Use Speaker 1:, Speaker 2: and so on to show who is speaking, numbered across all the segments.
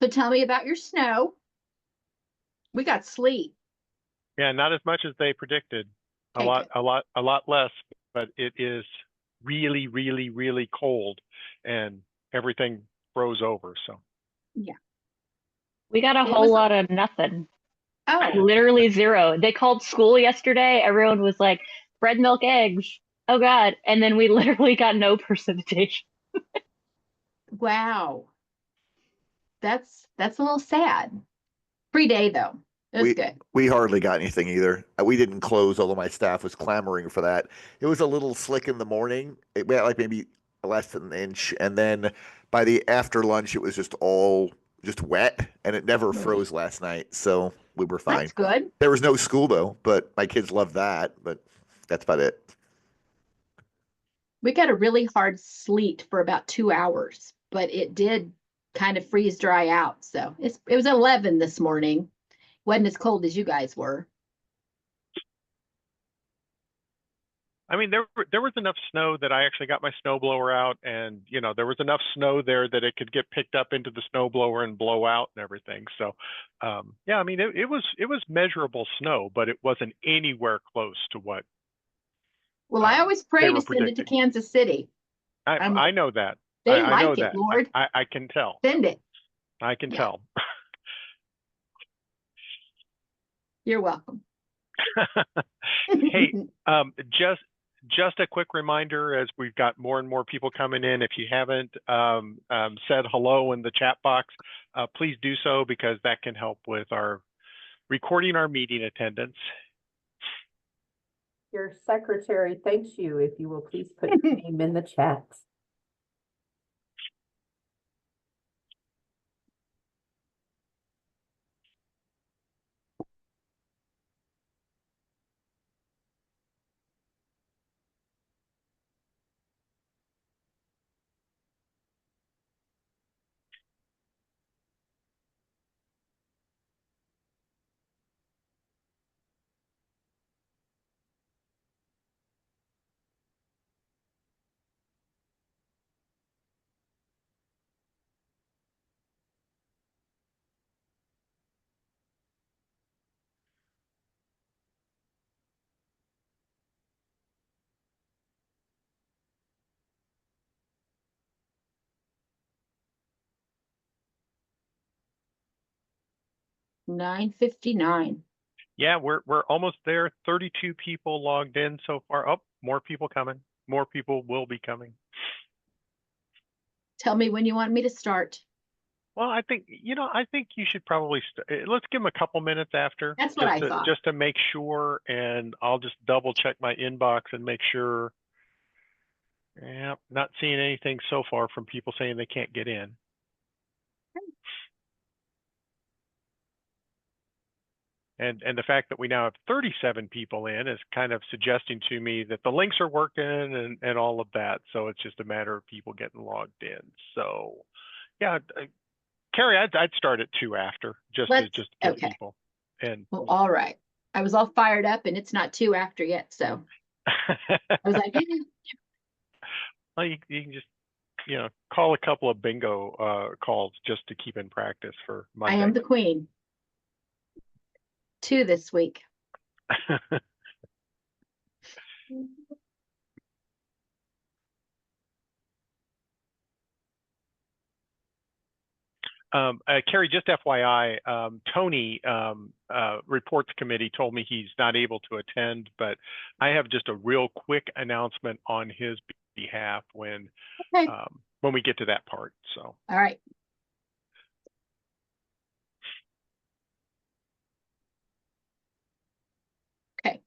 Speaker 1: So tell me about your snow. We got sleet.
Speaker 2: Yeah, not as much as they predicted. A
Speaker 1: Okay,
Speaker 2: lot,
Speaker 1: good.
Speaker 2: a lot, a lot less, but it is really, really, really cold and everything froze over. So
Speaker 1: Yeah,
Speaker 3: We got a
Speaker 1: it
Speaker 3: whole
Speaker 1: was.
Speaker 3: lot of nothing.
Speaker 1: Oh,
Speaker 3: Literally zero. They called school yesterday. Everyone was like, bread, milk, eggs. Oh God. And then we literally got no precipitation.
Speaker 1: wow. That's a little sad. Free day though. It was
Speaker 4: We
Speaker 1: good.
Speaker 4: we hardly got anything either. We didn't close, although my staff was clamoring for that. It was a little slick in the morning. We had like maybe less than an inch, and then by the after lunch, it was just wet, and it never
Speaker 1: Really?
Speaker 4: froze last night, so we were fine.
Speaker 1: That's good.
Speaker 4: There was no school though, but my kids love that. But that's about it.
Speaker 1: We got a really hard sleet for about 2 hours, but it did kind of freeze dry out. So it was 11 this morning. Wasn't as cold as you guys were.
Speaker 2: I mean, there was enough snow that I actually got my snowblower out, and there was enough snow there that it could get picked up into the snowblower and blow out and everything. So, yeah, I mean, it was measurable snow, but it wasn't anywhere close to what
Speaker 1: Well, I always
Speaker 2: they
Speaker 1: pray
Speaker 2: were
Speaker 1: to send it to
Speaker 2: predicting.
Speaker 1: Kansas City. I'm
Speaker 2: I
Speaker 1: like,
Speaker 2: know that.
Speaker 1: they
Speaker 2: I know
Speaker 1: like it,
Speaker 2: that.
Speaker 1: Lord.
Speaker 2: I can tell.
Speaker 1: Send it.
Speaker 2: I can
Speaker 1: Yeah,
Speaker 2: tell.
Speaker 1: you're welcome.
Speaker 2: Hey, just a quick reminder, as we've got more and more people coming in, if you haven't said hello in the chat box, please do so, because that can help with our recording our meeting attendance.
Speaker 5: Your secretary thanks you if you will please put your name in the chat.
Speaker 1: $9.59.
Speaker 2: Yeah, we're almost there. 32 people logged in so far. Oh, more people coming. More people will be coming.
Speaker 1: Tell me when you want me to start.
Speaker 2: Well, I think you should probably let's give them a couple minutes after,
Speaker 1: That's what I thought.
Speaker 2: just to make sure, and I'll just double check my inbox and make sure. Yeah, not seeing anything so far from people saying they can't get in. And the fact that we now have 37 people in is kind of suggesting to me that the links are working and all of that. So it's just a matter of people getting logged in. So yeah, Carrie, I'd start at 2 after, just to get
Speaker 1: Okay.
Speaker 2: people. And
Speaker 1: Well, all right. I was all fired up and it's not 2 after yet. So I was like,
Speaker 2: well, you can just call a couple of bingo calls just to keep in practice for Monday.
Speaker 1: I am the queen. 2 this week.
Speaker 2: Carrie, just FYI, Tony, reports committee, told me he's not able to attend, but I have just a real quick announcement on his behalf when we get to that part. So.
Speaker 1: All right. Okay.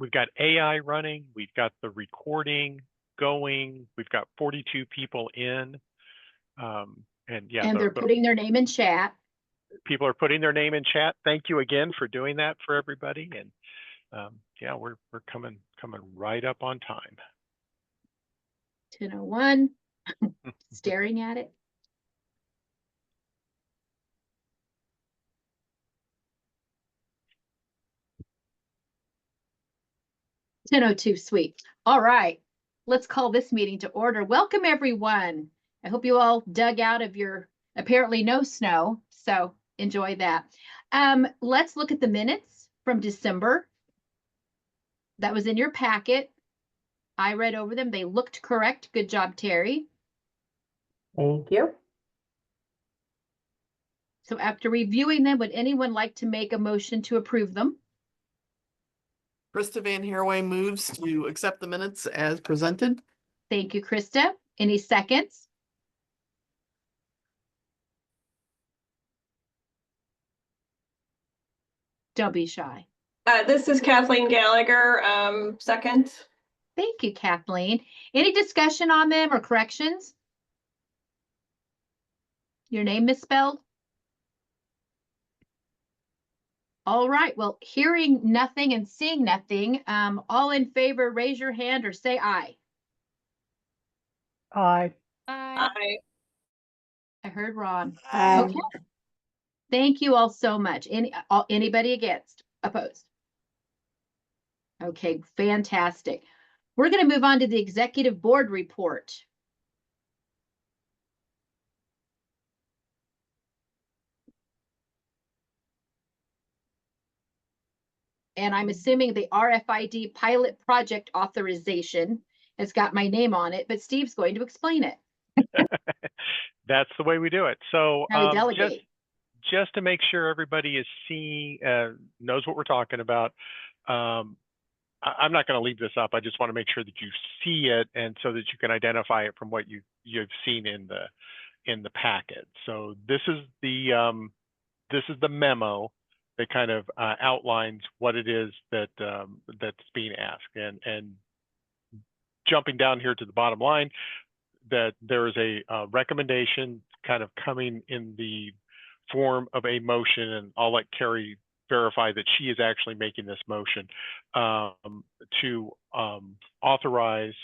Speaker 2: We've got AI running, we've got the recording going, we've got 42 people in, and yeah,
Speaker 1: And they're putting their name in chat.
Speaker 2: People are putting their name in chat. Thank you again for doing that for everybody, and yeah, we're coming right up on time.
Speaker 1: 10:01. Staring at it. 10:02, sweet. All right, let's call this meeting to order. Welcome, everyone. I hope you all dug out of your apparently no snow, so enjoy that. Let's look at the minutes from December. That was in your packet. I read over them. They looked correct. Good job, Terry.
Speaker 5: Thank you.
Speaker 1: So after reviewing them, would anyone like to make a motion to approve them?
Speaker 6: Krista Van Haraway moves to accept the minutes as presented.
Speaker 1: Thank you, Krista. Any seconds? Don't be shy.
Speaker 7: This is Kathleen Gallagher, second.
Speaker 1: Thank you, Kathleen. Any discussion on them or corrections? Your name misspelled? All right, well, hearing nothing and seeing nothing, all in favor, raise your hand or say aye.
Speaker 8: Aye.
Speaker 7: I
Speaker 1: I heard Ron.
Speaker 8: Aye.
Speaker 1: Okay. Thank you all so much. Anybody against? Opposed? Okay, fantastic. We're going to move on to the executive board report. And I'm assuming the RFID pilot project authorization has got my name on it, but Steve's going to explain it.
Speaker 2: That's the way we do it. So
Speaker 1: How we delegate.
Speaker 2: just to make sure everybody is seeing, knows what we're talking about. I'm not going to leave this up. I just want to make sure that you see it, and so that you can identify it from what you've seen in the packet. So this is the memo that kind of outlines what it is that that's being asked, and jumping down here to the bottom line, that there is a recommendation kind of coming in the form of a motion, and I'll let Carrie verify that she is actually making this motion to authorize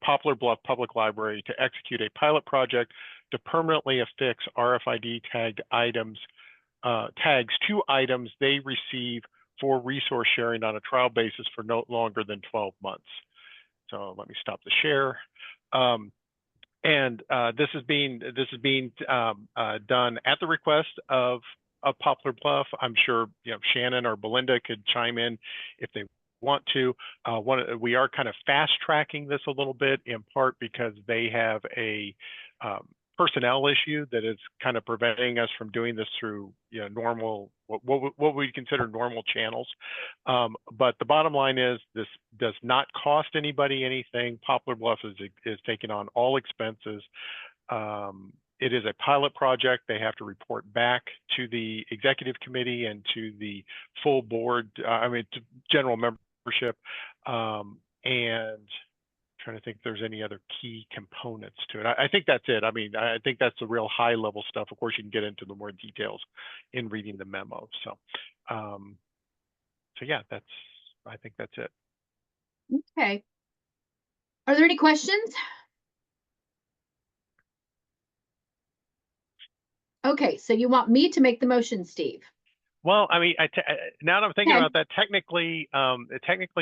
Speaker 2: Poplar Bluff Public Library to execute a pilot project to permanently affix RFID tagged items, tags to items they receive for resource sharing on a trial basis for no longer than 12 months. So let me stop the share. This is being done at the request of Poplar Bluff. I'm sure Shannon or Belinda could chime in if they want to. We are kind of fast tracking this a little bit, in part because they have a personnel issue that is kind of preventing us from doing this through normal, what we consider normal channels. But the bottom line is, this does not cost anybody anything. Poplar Bluff is taking on all expenses. It is a pilot project. They have to report back to the executive committee and to the full board, to general membership. And trying to think if there's any other key components to it. I think that's it. I mean, I think that's the real high level stuff. Of course, you can get into the more details in reading the memo. So yeah, I think that's it.
Speaker 1: Okay. Are there any questions? Okay, so you want me to make the motion, Steve?
Speaker 2: Well, I mean, now that I'm thinking
Speaker 1: Okay.
Speaker 2: about that, technically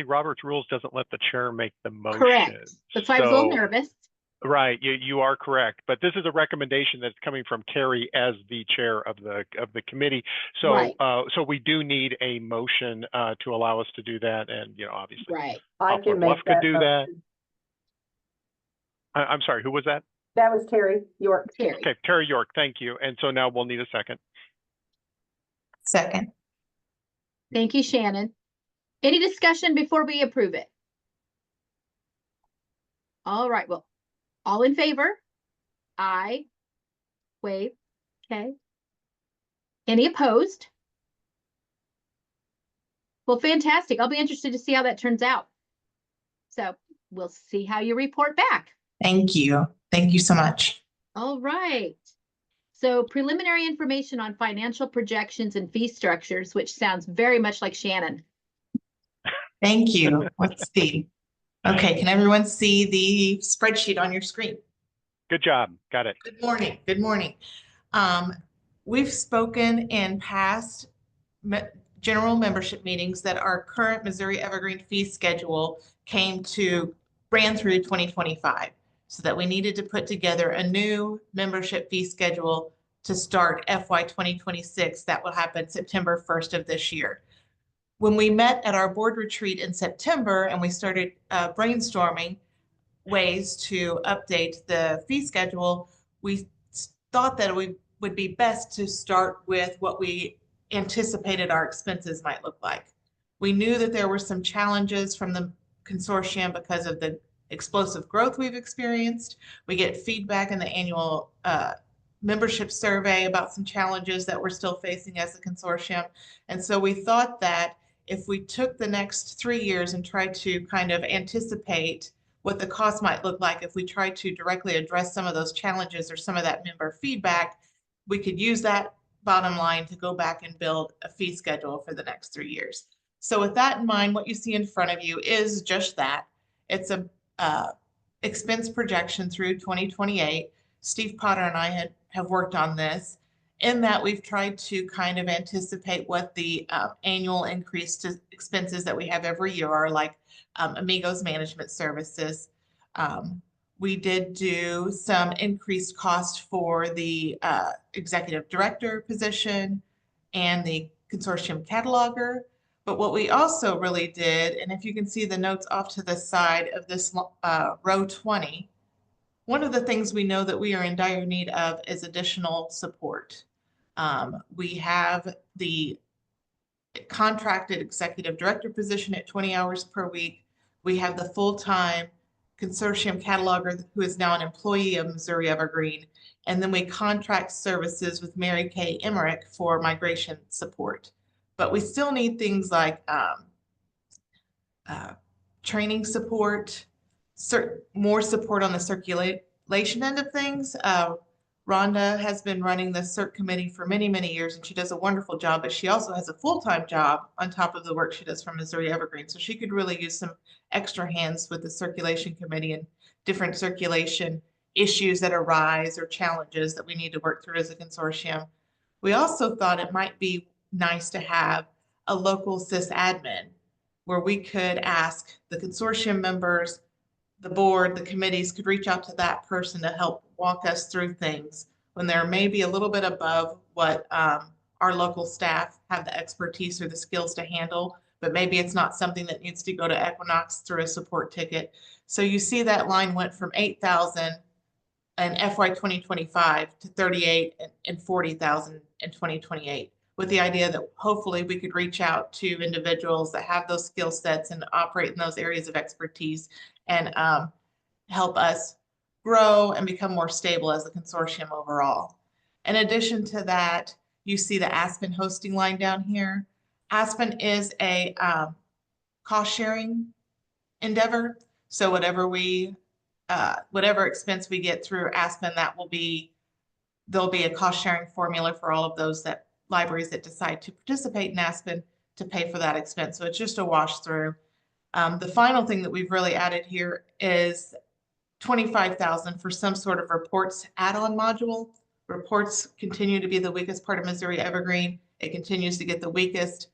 Speaker 2: Robert's rules doesn't let the chair make the motion.
Speaker 1: Correct. That's why I was a little
Speaker 2: So-
Speaker 1: nervous.
Speaker 2: Right, you are correct, but this is a recommendation that's coming from Carrie as the chair of the committee. So
Speaker 1: Right.
Speaker 2: so we do need a motion to allow us to do that, and obviously
Speaker 1: Right.
Speaker 5: I
Speaker 2: Poplar
Speaker 5: can
Speaker 2: Bluff
Speaker 5: make
Speaker 2: could
Speaker 5: that
Speaker 2: do that.
Speaker 5: motion.
Speaker 2: I'm sorry, who was that?
Speaker 5: That was Terry York.
Speaker 1: Terry.
Speaker 2: Okay, Terry York, thank you. And so now we'll need a second.
Speaker 8: Second.
Speaker 1: Thank you, Shannon. Any discussion before we approve it? All right, well, all in favor? Aye. Wave. Okay. Any opposed? Well, fantastic. I'll be interested to see how that turns out. So we'll see how you report back.
Speaker 8: Thank you. Thank you so much.
Speaker 1: All right. So preliminary information on financial projections and fee structures, which sounds very much like Shannon.
Speaker 8: Thank you. Let's see. Okay, can everyone see the spreadsheet on your screen?
Speaker 2: Good job, got it.
Speaker 8: Good morning. Good morning. We've spoken in past general membership meetings that our current Missouri Evergreen fee schedule ran through 2025. So that we needed to put together a new membership fee schedule to start FY 2026. That will happen September 1st of this year. When we met at our board retreat in September and we started brainstorming ways to update the fee schedule, we thought that we would be best to start with what we anticipated our expenses might look like. We knew that there were some challenges from the consortium because of the explosive growth we've experienced. We get feedback in the annual membership survey about some challenges that we're still facing as a consortium. And so we thought that if we took the next 3 years and tried to kind of anticipate what the cost might look like if we tried to directly address some of those challenges or some of that member feedback, we could use that bottom line to go back and build a fee schedule for the next 3 years. So with that in mind, what you see in front of you is just that. It's a expense projection through 2028. Steve Potter and I have worked on this. In that, we've tried to kind of anticipate what the annual increase to expenses that we have every year are, like Amigos Management Services. We did do some increased cost for the executive director position and the consortium cataloger. But what we also really did, and if you can see the notes off to the side of this row 20, one of the things we know that we are in dire need of is additional support. We have the contracted executive director position at 20 hours per week. We have the full-time consortium cataloger who is now an employee of Missouri Evergreen. And then we contract services with Mary Kay Emmerich for migration support. But we still need things like training support, more support on the circulation end of things. Rhonda has been running the CERT committee for many, many years, and she does a wonderful job, but she also has a full-time job on top of the work she does from Missouri Evergreen. So she could really use some extra hands with the circulation committee and different circulation issues that arise or challenges that we need to work through as a consortium. We also thought it might be nice to have a local sysadmin where we could ask the consortium members, the board, the committees could reach out to that person to help walk us through things when they're maybe a little bit above what our local staff have the expertise or the skills to handle, but maybe it's not something that needs to go to Equinox through a support ticket. So you see that line went from 8,000 in FY 2025 to 38 and 40,000 in 2028, with the idea that hopefully we could reach out to individuals that have those skill sets and operate in those areas of expertise and help us grow and become more stable as a consortium overall. In addition to that, you see the Aspen hosting line down here. Aspen is a cost sharing endeavor. So whatever expense we get through Aspen, there'll be a cost sharing formula for all of those libraries that decide to participate in Aspen to pay for that expense. So it's just a wash through. The final thing that we've really added here is 25,000 for some sort of reports add-on module. Reports continue to be the weakest part of Missouri Evergreen. It continues to get the weakest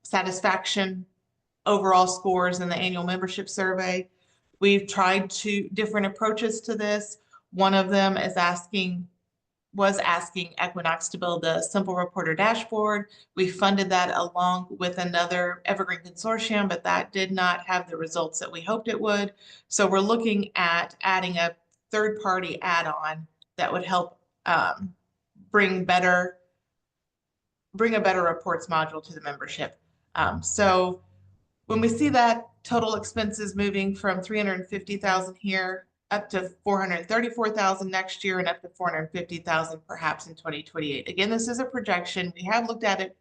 Speaker 8: satisfaction overall scores in the annual membership survey. We've tried different approaches to this. One of them is asking Equinox to build a simple reporter dashboard. We funded that along with another Evergreen consortium, but that did not have the results that we hoped it would. So we're looking at adding a third-party add-on that would help bring a better reports module to the membership. So when we see that total expenses moving from 350,000 here up to 434,000 next year and up to 450,000 perhaps in 2028. Again, this is a projection. We have looked at it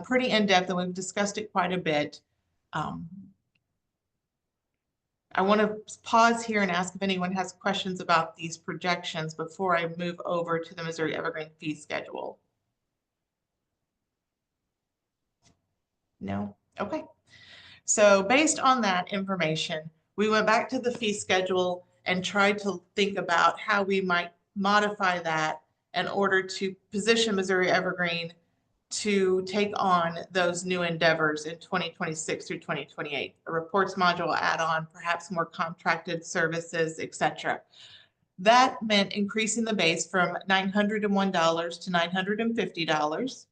Speaker 8: pretty in depth and we've discussed it quite a bit. I want to pause here and ask if anyone has questions about these projections before I move over to the Missouri Evergreen fee schedule. No? Okay. So based on that information, we went back to the fee schedule and tried to think about how we might modify that in order to position Missouri Evergreen to take on those new endeavors in 2026 through 2028, a reports module add-on, perhaps more contracted services, etc. That meant increasing the base from $901 to $950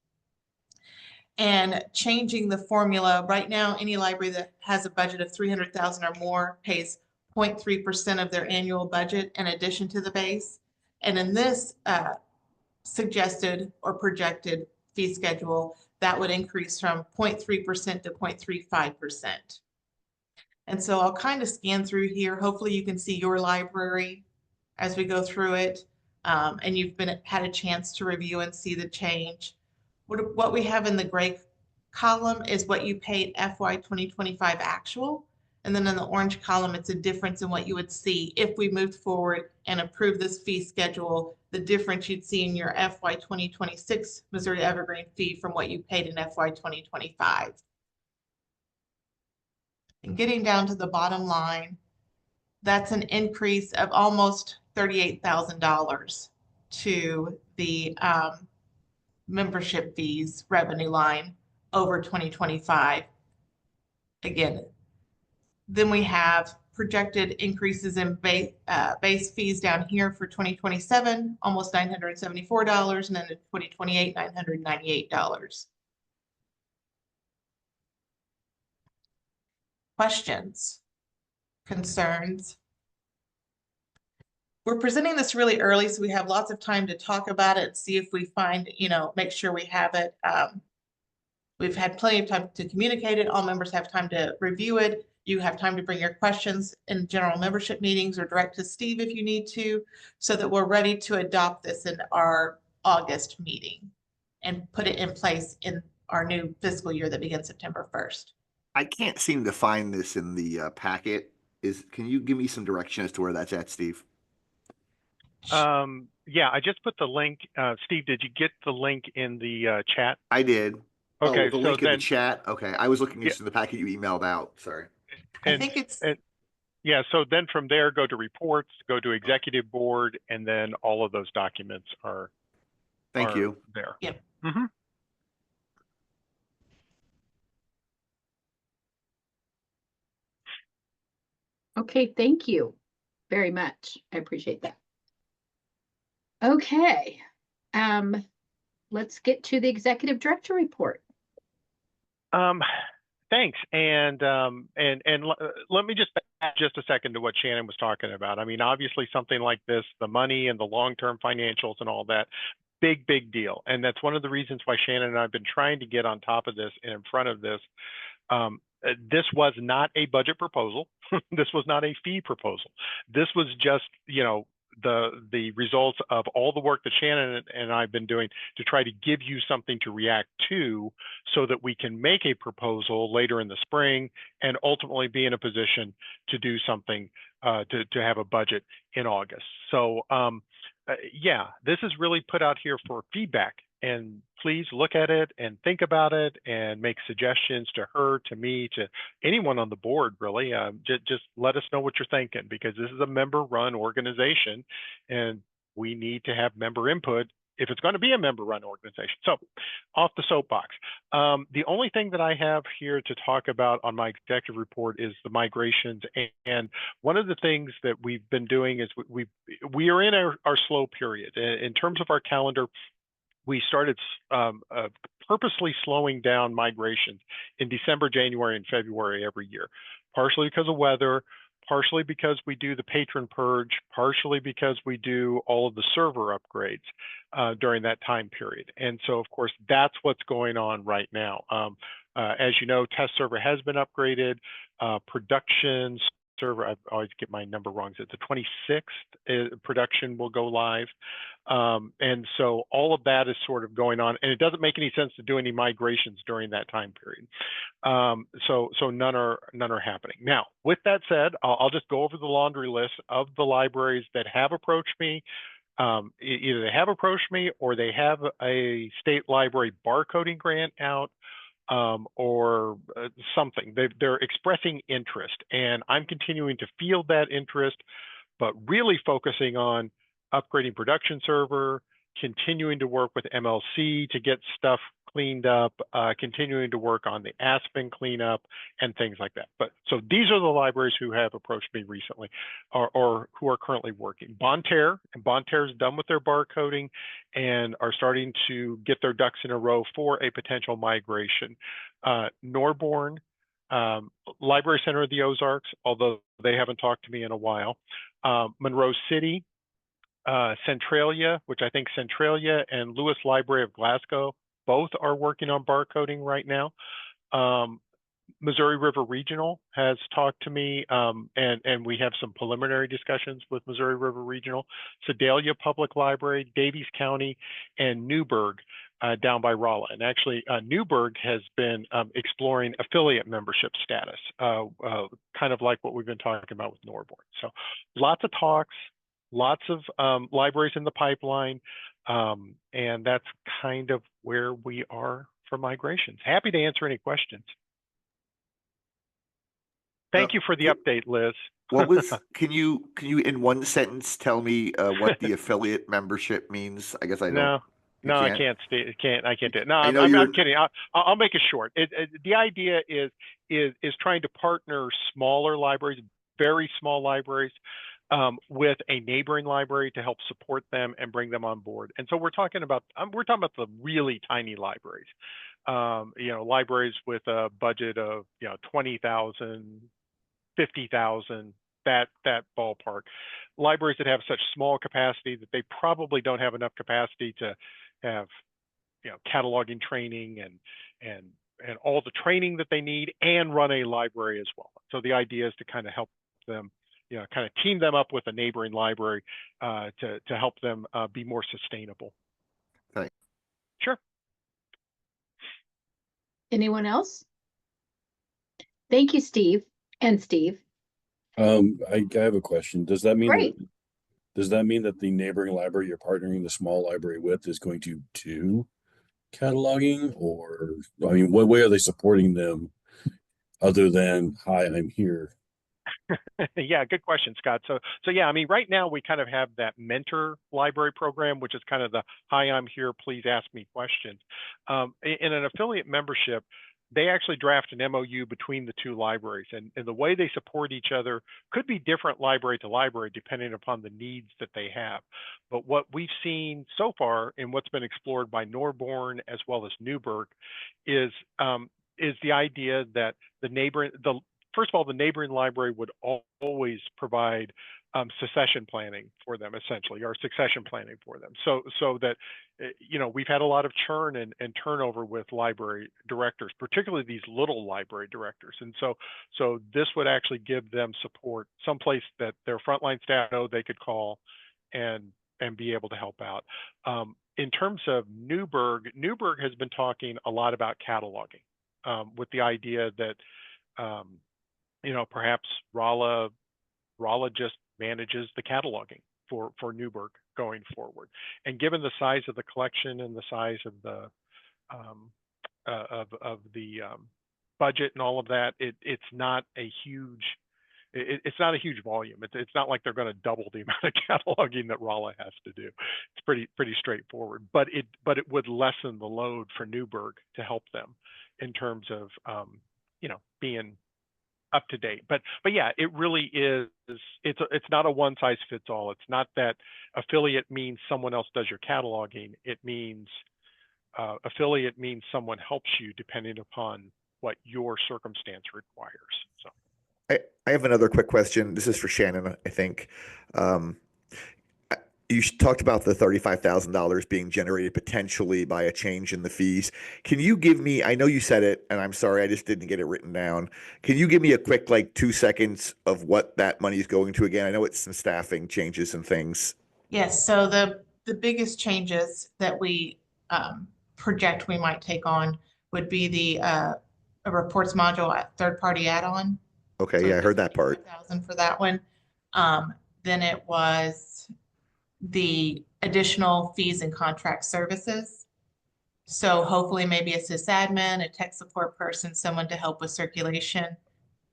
Speaker 8: and changing the formula. Right now, any library that has a budget of $300,000 or more pays 0.3% of their annual budget in addition to the base. And in this suggested or projected fee schedule, that would increase from 0.3% to 0.35%. And so I'll kind of scan through here. Hopefully you can see your library as we go through it, and you've had a chance to review and see the change. What we have in the gray column is what you paid FY 2025 actual. And then in the orange column, it's a difference in what you would see if we moved forward and approved this fee schedule, the difference you'd see in your FY 2026 Missouri Evergreen fee from what you paid in FY 2025. And getting down to the bottom line, that's an increase of almost $38,000 to the membership fees revenue line over 2025. Again, then we have projected increases in base fees down here for 2027, almost $974, and then in 2028, $998. Questions? Concerns? We're presenting this really early, so we have lots of time to talk about it, see if we find, make sure we have it. We've had plenty of time to communicate it. All members have time to review it. You have time to bring your questions in general membership meetings or direct to Steve if you need to, so that we're ready to adopt this in our August meeting and put it in place in our new fiscal year that begins September 1st.
Speaker 4: I can't seem to find this in the packet. Can you give me some direction as to where that's at, Steve?
Speaker 2: Yeah, I just put the link. Steve, did you get the link in the chat?
Speaker 4: I did.
Speaker 2: Okay,
Speaker 4: the link in the chat. Okay, I was looking in the packet you emailed out. Sorry.
Speaker 8: I think it's.
Speaker 2: Yeah, so then from there, go to reports, go to executive board, and then all of those documents are.
Speaker 4: Thank you.
Speaker 2: There.
Speaker 8: Yep.
Speaker 2: Mm-hmm.
Speaker 1: Okay, thank you very much. I appreciate that. Okay, let's get to the executive director report.
Speaker 2: Thanks, and let me just add just a second to what Shannon was talking about. I mean, obviously something like this, the money and the long-term financials and all that, big deal. And that's one of the reasons why Shannon and I have been trying to get on top of this and in front of this. This was not a budget proposal. This was not a fee proposal. This was just, the results of all the work that Shannon and I have been doing to try to give you something to react to so that we can make a proposal later in the spring and ultimately be in a position to do something to have a budget in August. So yeah, this is really put out here for feedback, and please look at it and think about it and make suggestions to her, to me, to anyone on the board, really. Just let us know what you're thinking, because this is a member-run organization and we need to have member input if it's going to be a member-run organization. So off the soapbox. The only thing that I have here to talk about on my executive report is the migrations. And one of the things that we've been doing is we are in our slow period. In terms of our calendar, we started purposely slowing down migrations in December, January, and February every year, partially because of weather, partially because we do the patron purge, partially because we do all of the server upgrades during that time period. And so, of course, that's what's going on right now. As you know, test server has been upgraded, production server, I always get my number wrong, it's the 26th production will go live. And so all of that is sort of going on, and it doesn't make any sense to do any migrations during that time period. So none are happening. Now, with that said, I'll just go over the laundry list of the libraries that have approached me. Either they have approached me or they have a state library barcoding grant out, or something. They're expressing interest, and I'm continuing to field that interest, but really focusing on upgrading production server, continuing to work with MLC to get stuff cleaned up, continuing to work on the Aspen cleanup and things like that. But so these are the libraries who have approached me recently or who are currently working. Bonne Terre, and Bonne Terre is done with their barcoding and are starting to get their ducks in a row for a potential migration. Norborn, Library Center of the Ozarks, although they haven't talked to me in a while. Monroe City, Centralia, which I think Centralia and Lewis Library of Glasgow both are working on barcoding right now. Missouri River Regional has talked to me, and we have some preliminary discussions with Missouri River Regional. Sedalia Public Library, Daviess County, and Newburgh down by Rolla. And actually, Newburgh has been exploring affiliate membership status, kind of like what we've been talking about with Norborn. So lots of talks, lots of libraries in the pipeline, and that's kind of where we are for migrations. Happy to answer any questions. Thank you for the update, Liz.
Speaker 4: What was, can you in one sentence tell me what the affiliate membership means? I guess I don't.
Speaker 2: No, I can't do it. No,
Speaker 4: know
Speaker 2: I'm kidding. I'll make it short. The idea is trying to partner smaller libraries, very small libraries, with a neighboring library to help support them and bring them on board. And so we're talking about the really tiny libraries, libraries with a budget of 20,000, 50,000, that ballpark. Libraries that have such small capacity that they probably don't have enough capacity to have cataloging training and all the training that they need and run a library as well. So the idea is to kind of help them, kind of team them up with a neighboring library to help them be more sustainable.
Speaker 4: Thanks.
Speaker 2: Sure.
Speaker 1: Anyone else? Thank you, Steve. And Steve.
Speaker 9: I have a question. Does that mean
Speaker 1: Great.
Speaker 9: that the neighboring library you're partnering the small library with is going to do cataloging, or I mean, what way are they supporting them other than, hi, I'm here?
Speaker 2: Yeah, good question, Scott. So yeah, I mean, right now we kind of have that mentor library program, which is kind of the, hi, I'm here, please ask me questions. In an affiliate membership, they actually draft an MOU between the two libraries, and the way they support each other could be different library to library depending upon the needs that they have. But what we've seen so far and what's been explored by Norborn as well as Newburgh is the idea that first of all, the neighboring library would always provide succession planning for them, essentially, or succession planning for them. So that, we've had a lot of churn and turnover with library directors, particularly these little library directors. And so this would actually give them support, someplace that their frontline staff know they could call and be able to help out. In terms of Newburgh has been talking a lot about cataloging, with the idea that, perhaps Rolla just manages the cataloging for Newburgh going forward. And given the size of the collection and the size of the budget and all of that, it's not a huge volume. It's not like they're going to double the amount of cataloging that Rolla has to do. It's pretty straightforward. But it would lessen the load for Newburgh to help them in terms of being up to date. But yeah, it really is. It's not a one size fits all. It's not that affiliate means someone else does your cataloging. It means affiliate means someone helps you depending upon what your circumstance requires. So
Speaker 4: I have another quick question. This is for Shannon, I think. You talked about the $35,000 being generated potentially by a change in the fees. Can you give me, I know you said it, and I'm sorry, I just didn't get it written down. Can you give me a quick, 2 seconds of what that money is going to again? I know it's some staffing changes and things.
Speaker 8: Yes, so the biggest changes that we project we might take on would be the a reports module at third-party add-on.
Speaker 4: Okay,
Speaker 8: So
Speaker 4: yeah, I heard that part.
Speaker 8: 1,000 for that one. Then it was the additional fees and contract services. So hopefully maybe a sysadmin, a tech support person, someone to help with circulation,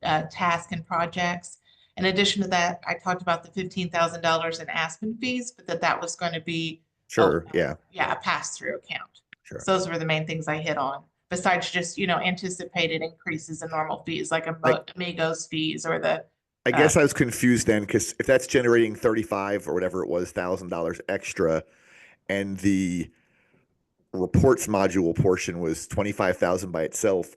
Speaker 8: tasks and projects. In addition to that, I talked about the $15,000 in Aspen fees, but that was going to be
Speaker 4: Sure, yeah.
Speaker 8: a pass-through account.
Speaker 4: Sure.
Speaker 8: So those were the main things I hit on, besides just, anticipated increases in normal fees, like Amigos fees or the.
Speaker 4: I guess I was confused then, because if that's generating 35 or whatever it was, $1,000 extra, and the reports module portion was 25,000 by itself,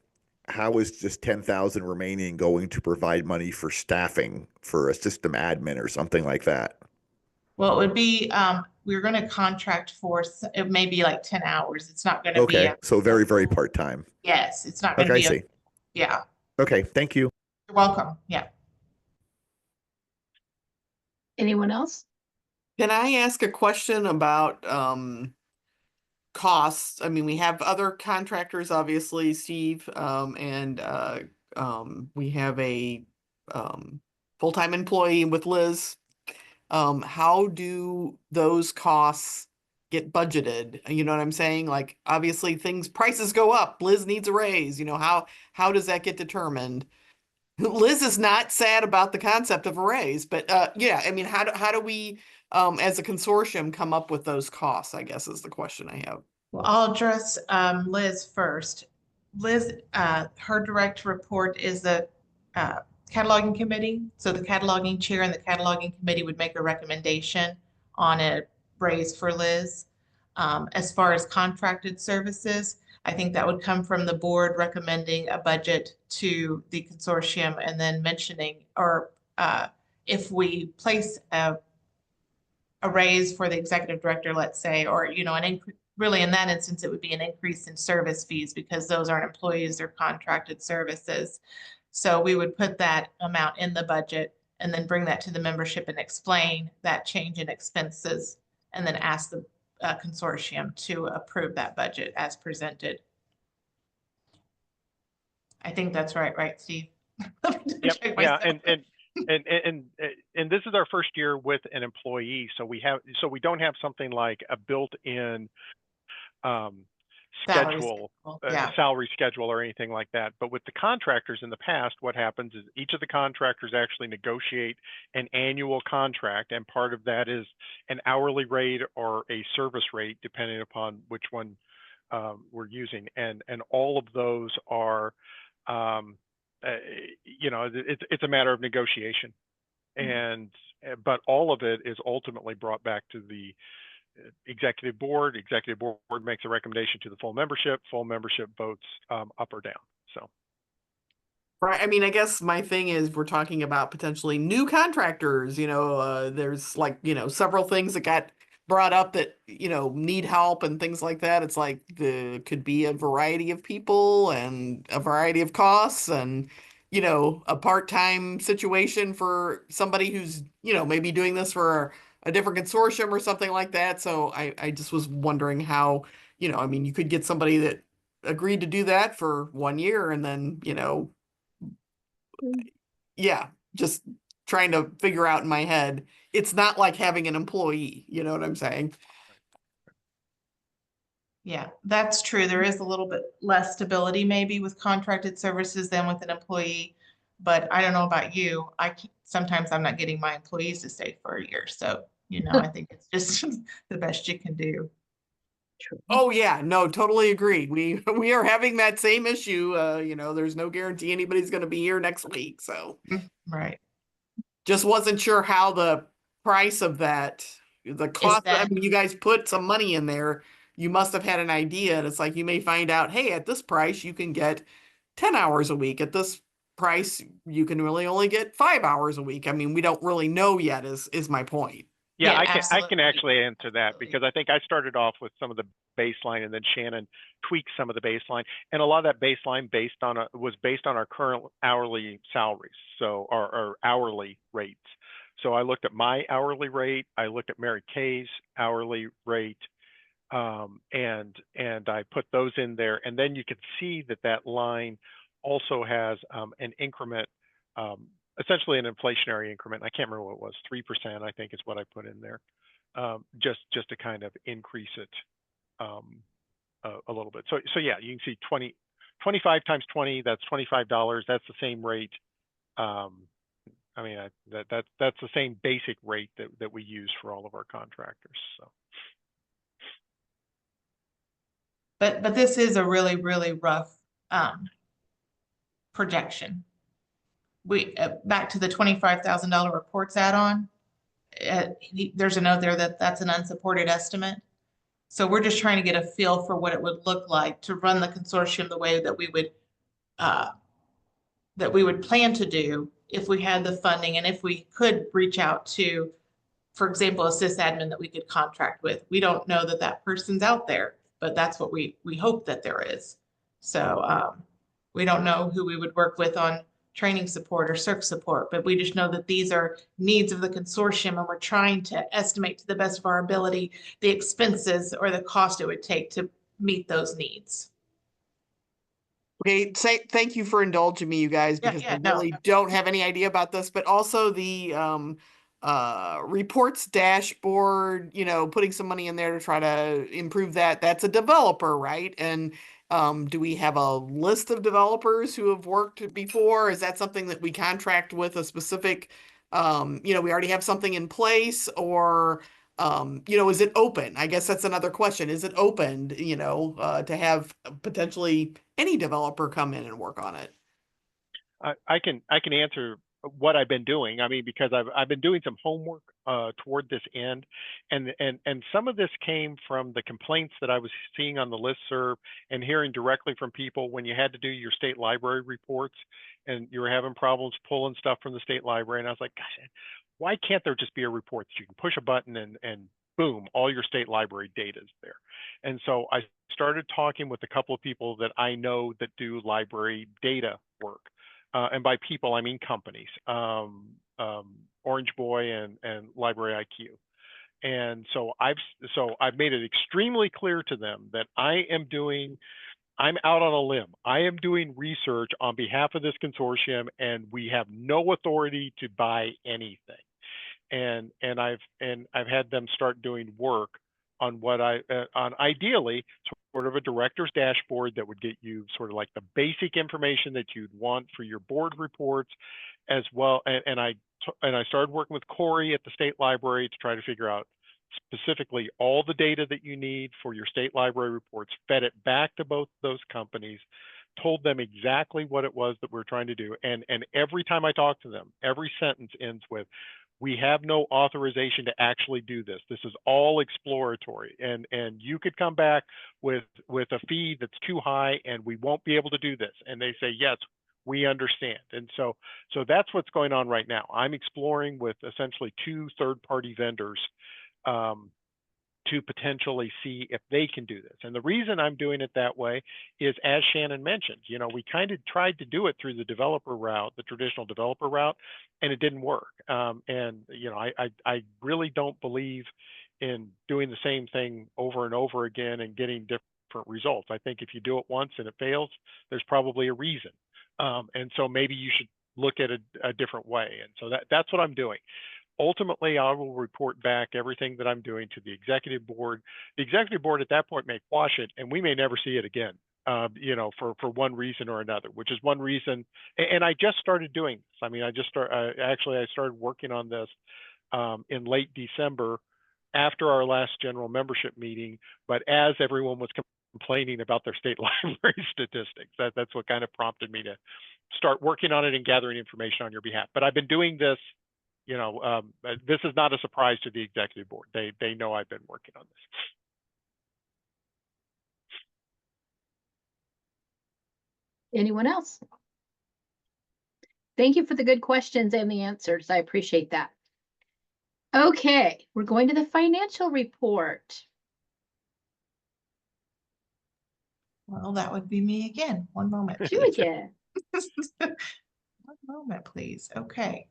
Speaker 4: how is just 10,000 remaining going to provide money for staffing for a system admin or something like that?
Speaker 8: Well, it would be, we're going to contract for, it may be like 10 hours. It's not going to be.
Speaker 4: Okay, so very, very part-time.
Speaker 8: Yes, it's not going
Speaker 4: Okay,
Speaker 8: to
Speaker 4: I
Speaker 8: be.
Speaker 4: see.
Speaker 8: Yeah,
Speaker 4: Okay, thank you.
Speaker 8: you're welcome. Yeah.
Speaker 1: Anyone else?
Speaker 6: Can I ask a question about costs? I mean, we have other contractors, obviously, Steve, and we have a full-time employee with Liz. How do those costs get budgeted? You know what I'm saying? Like, obviously prices go up. Liz needs a raise. How does that get determined? Liz is not sad about the concept of a raise, but yeah, I mean, how do we as a consortium come up with those costs, I guess is the question I have.
Speaker 8: Well, I'll address Liz first. Liz, her direct report is the cataloging committee. So the cataloging chair and the cataloging committee would make a recommendation on a raise for Liz. As far as contracted services, I think that would come from the board recommending a budget to the consortium and then mentioning, or if we place a raise for the executive director, let's say, or, really in that instance, it would be an increase in service fees because those aren't employees, they're contracted services. So we would put that amount in the budget and then bring that to the membership and explain that change in expenses and then ask the consortium to approve that budget as presented. I think that's right, Steve?
Speaker 2: Yep. Yeah, and this is our first year with an employee, so we don't have something like a built-in schedule, salary schedule or anything like that. But with the contractors in the past, what happens is each of the contractors actually negotiate an annual contract, and part of that is an hourly rate or a service rate, depending upon which one we're using. And all of those are, it's a matter of negotiation. But all of it is ultimately brought back to the executive board makes a recommendation to the full membership votes up or down. So
Speaker 6: right, I mean, I guess my thing is we're talking about potentially new contractors. There's like several things that got brought up that need help and things like that. It's like could be a variety of people and a variety of costs, and a part-time situation for somebody who's maybe doing this for a different consortium or something like that. So I just was wondering how, I mean, you could get somebody that agreed to do that for 1 year and then, yeah, just trying to figure out in my head. It's not like having an employee, you know what I'm saying?
Speaker 8: Yeah, that's true. There is a little bit less stability maybe with contracted services than with an employee. But I don't know about you. Sometimes I'm not getting my employees to stay for a year. So, I think it's just the best you can do.
Speaker 6: Oh yeah, no, totally agree. We are having that same issue. There's no guarantee anybody's going to be here next week. So
Speaker 8: right.
Speaker 6: Just wasn't sure how the price of that, the cost. I mean, you guys put some money in there. You must have had an idea. And it's like you may find out, hey, at this price you can get 10 hours a week. At this price, you can really only get 5 hours a week. I mean, we don't really know yet, is my point.
Speaker 2: Yeah, I can actually answer that because I think I started off with some of the baseline and then Shannon tweaked some of the baseline, and a lot of that baseline was based on our current hourly salaries, so our hourly rates. So I looked at my hourly rate, I looked at Mary Kay's hourly rate, and I put those in there, and then you can see that line also has an increment. Essentially an inflationary increment. I can't remember what it was, 3%, I think is what I put in there, just to kind of increase it a little bit. So yeah, you can see 25 times 20, that's $25. That's the same rate. I mean, that's the same basic rate that we use for all of our contractors. So.
Speaker 8: But this is a really, really rough projection. We back to the $25,000 reports add-on. There's a note there that that's an unsupported estimate. So we're just trying to get a feel for what it would look like to run the consortium the way that we would plan to do if we had the funding and if we could reach out to, for example, a sysadmin that we could contract with. We don't know that that person's out there, but that's what we hope that there is. So we don't know who we would work with on training support or circ support, but we just know that these are needs of the consortium, and we're trying to estimate to the best of our ability the expenses or the cost it would take to meet those needs.
Speaker 6: Okay, thank you for indulging me, you guys, because I really don't have any idea about this, but also the reports dashboard, you know, putting some money in there to try to improve that. That's a developer, right? And do we have a list of developers who have worked before? Is that something that we contract with a specific, you know, we already have something in place, or you know, is it open? I guess that's another question. Is it open, you know, to have potentially any developer come in and work on it?
Speaker 2: I can answer what I've been doing. I mean, because I've been doing some homework toward this end, and some of this came from the complaints that I was seeing on the listserv and hearing directly from people when you had to do your state library reports and you were having problems pulling stuff from the state library. And I was like, gosh, why can't there just be a report that you can push a button and boom, all your state library data is there? And so I started talking with a couple of people that I know that do library data work. And by people, I mean companies, Orange Boy and Library IQ. And so I've made it extremely clear to them that I'm out on a limb. I am doing research on behalf of this consortium, and we have no authority to buy anything. And I've had them start doing work on what on ideally sort of a director's dashboard that would get you sort of like the basic information that you'd want for your board reports as well. And I started working with Corey at the state library to try to figure out specifically all the data that you need for your state library reports, fed it back to both those companies, told them exactly what it was that we're trying to do. And every time I talk to them, every sentence ends with, we have no authorization to actually do this. This is all exploratory, and you could come back with a fee that's too high and we won't be able to do this. And they say, yes, we understand. And so that's what's going on right now. I'm exploring with essentially 2 third-party vendors to potentially see if they can do this. And the reason I'm doing it that way is, as Shannon mentioned, you know, we kind of tried to do it through the developer route, the traditional developer route, and it didn't work. And, you know, I really don't believe in doing the same thing over and over again and getting different results. I think if you do it once and it fails, there's probably a reason. And so maybe you should look at a different way. And so that's what I'm doing. Ultimately, I will report back everything that I'm doing to the executive board. The executive board at that point may quash it, and we may never see it again, you know, for one reason or another, which is one reason. And I just started doing this. I mean, I started working on this in late December after our last general membership meeting, but as everyone was complaining about their state library statistics, that's what kind of prompted me to start working on it and gathering information on your behalf. But I've been doing this. You know, this is not a surprise to the executive board. They know I've been working on this.
Speaker 1: Anyone else? Thank you for the good questions and the answers. I appreciate that. Okay, we're going to the financial report.
Speaker 8: Well, that would be me again. One moment.
Speaker 1: You again.
Speaker 8: One moment, please. Okay.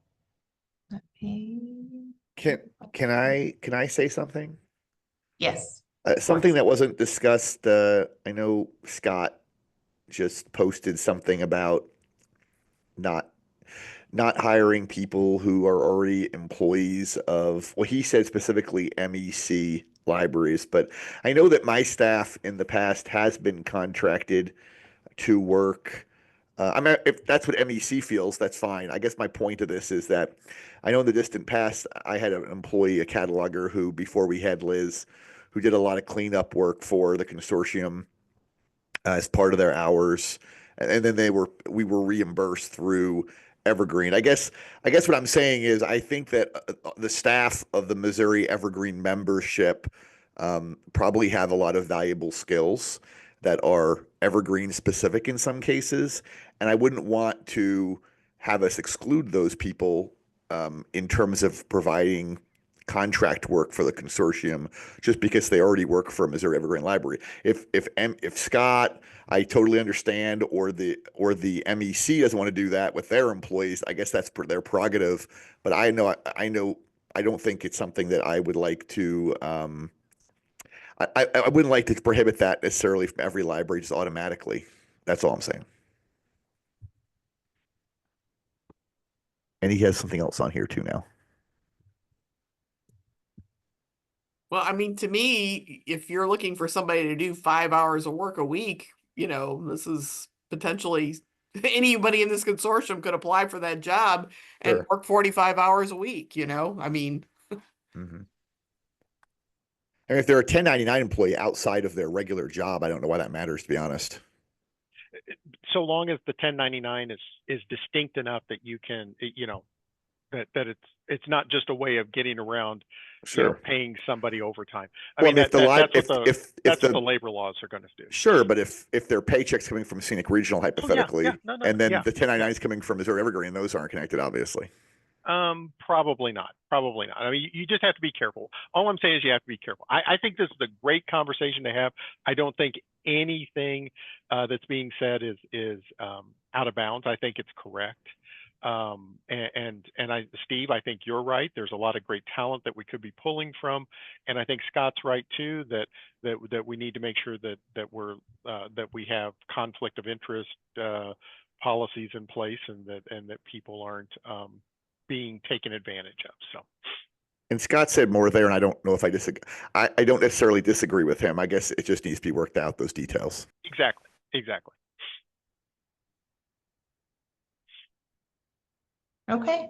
Speaker 4: Can I say something?
Speaker 8: Yes.
Speaker 4: Something that wasn't discussed. I know Scott just posted something about not hiring people who are already employees of, well, he said specifically MEC libraries, but I know that my staff in the past has been contracted to work. I mean, if that's what MEC feels, that's fine. I guess my point of this is that I know in the distant past, I had an employee, a cataloger, who, before we had Liz, who did a lot of cleanup work for the consortium as part of their hours, and then we were reimbursed through Evergreen. I guess what I'm saying is I think that the staff of the Missouri Evergreen membership probably have a lot of valuable skills that are Evergreen specific in some cases, and I wouldn't want to have us exclude those people in terms of providing contract work for the consortium just because they already work for Missouri Evergreen Library. If Scott, I totally understand, or the MEC doesn't want to do that with their employees, I guess that's their prerogative. But I don't think it's something that I would like to. I wouldn't like to prohibit that necessarily from every library just automatically. That's all I'm saying. And he has something else on here too now.
Speaker 6: Well, I mean, to me, if you're looking for somebody to do 5 hours of work a week, this is potentially anybody in this consortium could apply for that job and
Speaker 4: Sure.
Speaker 6: work 45 hours a week, I mean.
Speaker 4: Mm-hmm. And if they're a 1099 employee outside of their regular job, I don't know why that matters, to be honest.
Speaker 2: So long as the 1099 is distinct enough that you can, that it's not just a way of getting around,
Speaker 4: Sure.
Speaker 2: paying somebody overtime.
Speaker 4: Well, I mean,
Speaker 2: that's what the labor laws are going to do.
Speaker 4: Sure, but if their paycheck's coming from Scenic Regional, hypothetically,
Speaker 2: No,
Speaker 4: and then
Speaker 2: yeah,
Speaker 4: the 1099 is coming from Missouri Evergreen, those aren't connected, obviously.
Speaker 2: Probably not. I mean, you just have to be careful. All I'm saying is you have to be careful. I think this is a great conversation to have. I don't think anything that's being said is out of bounds. I think it's correct. Steve, I think you're right. There's a lot of great talent that we could be pulling from, and I think Scott's right too. That we need to make sure that we have conflict of interest policies in place, and that people aren't being taken advantage of. So.
Speaker 4: And Scott said more there, and I don't know if I disagree. I don't necessarily disagree with him. I guess it just needs to be worked out, those details.
Speaker 2: Exactly.
Speaker 8: Okay,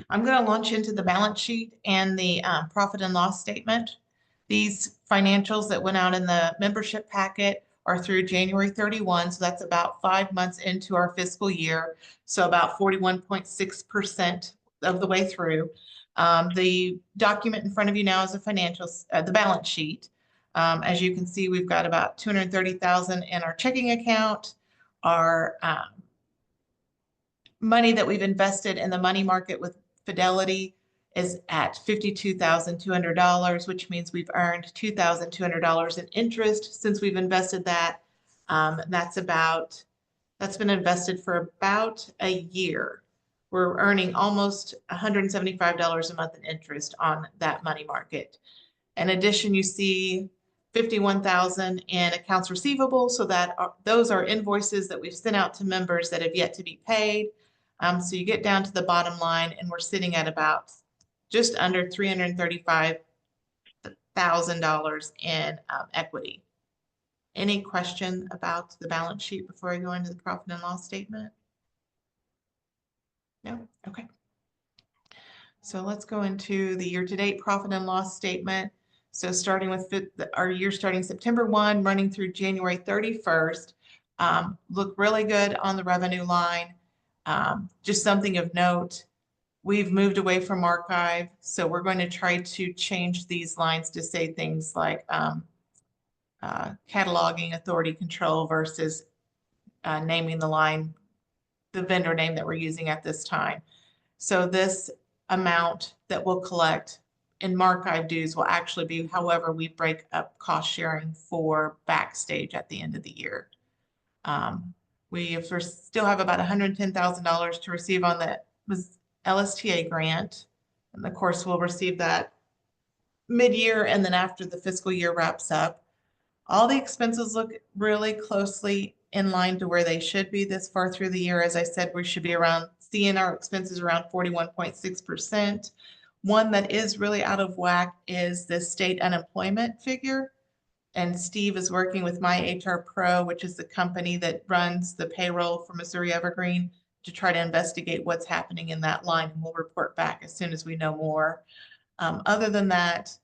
Speaker 8: I'm going to launch into the balance sheet and the profit and loss statement. These financials that went out in the membership packet are through January 31, so that's about 5 months into our fiscal year, so about 41.6% of the way through. The document in front of you now is the balance sheet. As you can see, we've got about $230,000 in our checking account. Our money that we've invested in the money market with Fidelity is at $52,200, which means we've earned $2,200 in interest since we've invested that. That's been invested for about a year. We're earning almost $175 a month in interest on that money market. In addition, you see $51,000 in accounts receivable. So those are invoices that we've sent out to members that have yet to be paid. So you get down to the bottom line, and we're sitting at about just under $335,000 in equity. Any question about the balance sheet before I go into the profit and loss statement? No? Okay. So let's go into the year-to-date profit and loss statement. So starting with our year starting September 1, running through January 31st, look really good on the revenue line. Just something of note, we've moved away from archive, so we're going to try to change these lines to say things like cataloging authority control versus naming the line, the vendor name that we're using at this time. So this amount that we'll collect in Marchive dues will actually be however we break up cost sharing for Backstage at the end of the year. We still have about $110,000 to receive on the LSTA grant. And of course, we'll receive that mid-year and then after the fiscal year wraps up. All the expenses look really closely in line to where they should be this far through the year. As I said, we should be seeing our expenses around 41.6%. One that is really out of whack is the state unemployment figure. And Steve is working with My HR Pro, which is the company that runs the payroll for Missouri Evergreen, to try to investigate what's happening in that line. And we'll report back as soon as we know more. Other than that,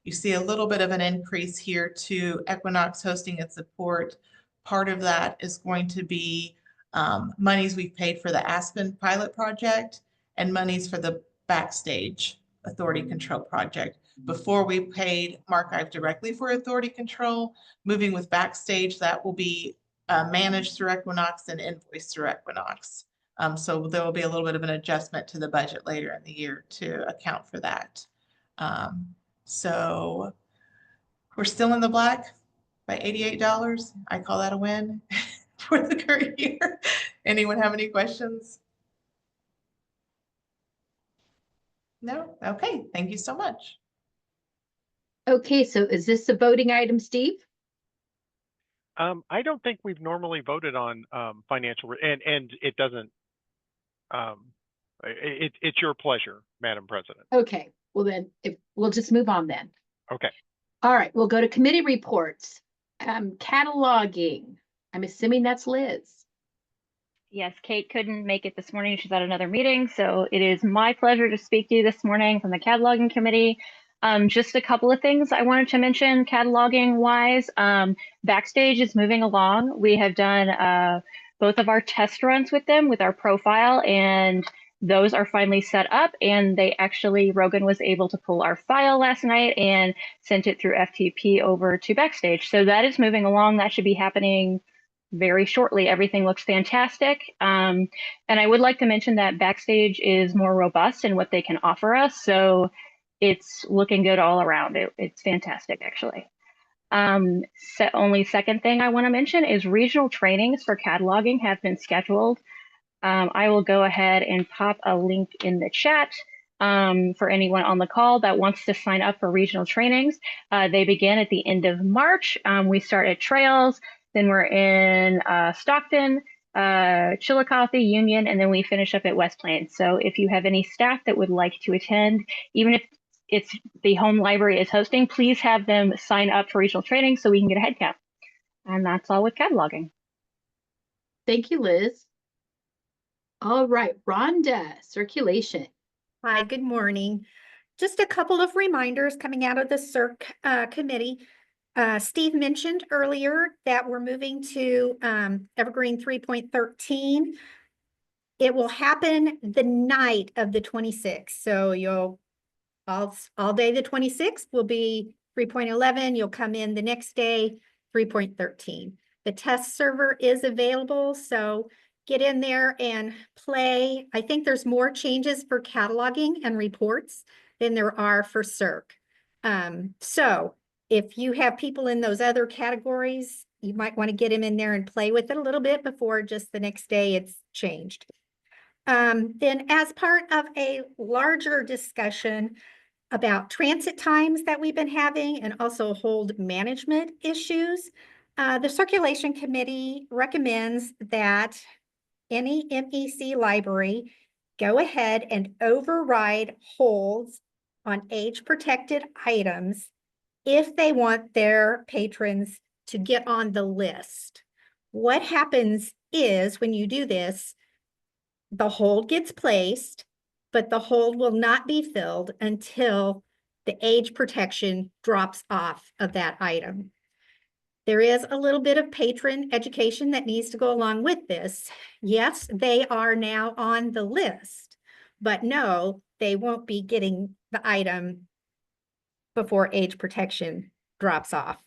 Speaker 8: you see a little bit of an increase here to Equinox hosting and support. part of that is going to be monies we've paid for the Aspen pilot project and monies for the Backstage Authority Control project. Before we paid Markive directly for authority control, moving with Backstage, that will be managed through Equinox and invoiced through Equinox. So there will be a little bit of an adjustment to the budget later in the year to account for that. So we're still in the black by $88. I call that a win for the current year. Anyone have any questions? No? Okay, thank you so much.
Speaker 1: Okay, so is this a voting item, Steve?
Speaker 2: I don't think we've normally voted on financial, and it doesn't, it's your pleasure, Madam President.
Speaker 1: Okay, well then, we'll just move on then.
Speaker 2: Okay.
Speaker 1: All right, we'll go to committee reports. Cataloging. I'm assuming that's Liz.
Speaker 3: Yes, Kate couldn't make it this morning. She's at another meeting. So it is my pleasure to speak to you this morning from the cataloging committee. Just a couple of things I wanted to mention cataloging wise. Backstage is moving along. We have done both of our test runs with them with our profile, and those are finally set up. And they actually, Rogan was able to pull our file last night and sent it through FTP over to Backstage. So that is moving along. That should be happening very shortly. Everything looks fantastic. And I would like to mention that Backstage is more robust in what they can offer us. So it's looking good all around. It's fantastic, actually. Only second thing I want to mention is regional trainings for cataloging have been scheduled. I will go ahead and pop a link in the chat for anyone on the call that wants to sign up for regional trainings. They begin at the end of March. We start at Trails, then we're in Stockton, Chillicothe, Union, and then we finish up at West Plains. So if you have any staff that would like to attend, even if it's the home library is hosting, please have them sign up for regional training so we can get a head count. And that's all with cataloging.
Speaker 1: Thank you, Liz. All right, Rhonda, circulation.
Speaker 10: Hi, good morning. Just a couple of reminders coming out of the Circ committee. Steve mentioned earlier that we're moving to Evergreen 3.13. It will happen the night of the 26th. So you'll all day the 26th will be 3.11. You'll come in the next day, 3.13. The test server is available, so get in there and play. I think there's more changes for cataloging and reports than there are for Circ. So if you have people in those other categories, you might want to get them in there and play with it a little bit before just the next day it's changed. Then as part of a larger discussion about transit times that we've been having and also hold management issues, the Circulation Committee recommends that any MEC library go ahead and override holds on age-protected items if they want their patrons to get on the list. What happens is when you do this, the hold gets placed, but the hold will not be filled until the age protection drops off of that item. There is a little bit of patron education that needs to go along with this. Yes, they are now on the list, but no, they won't be getting the item before age protection drops off.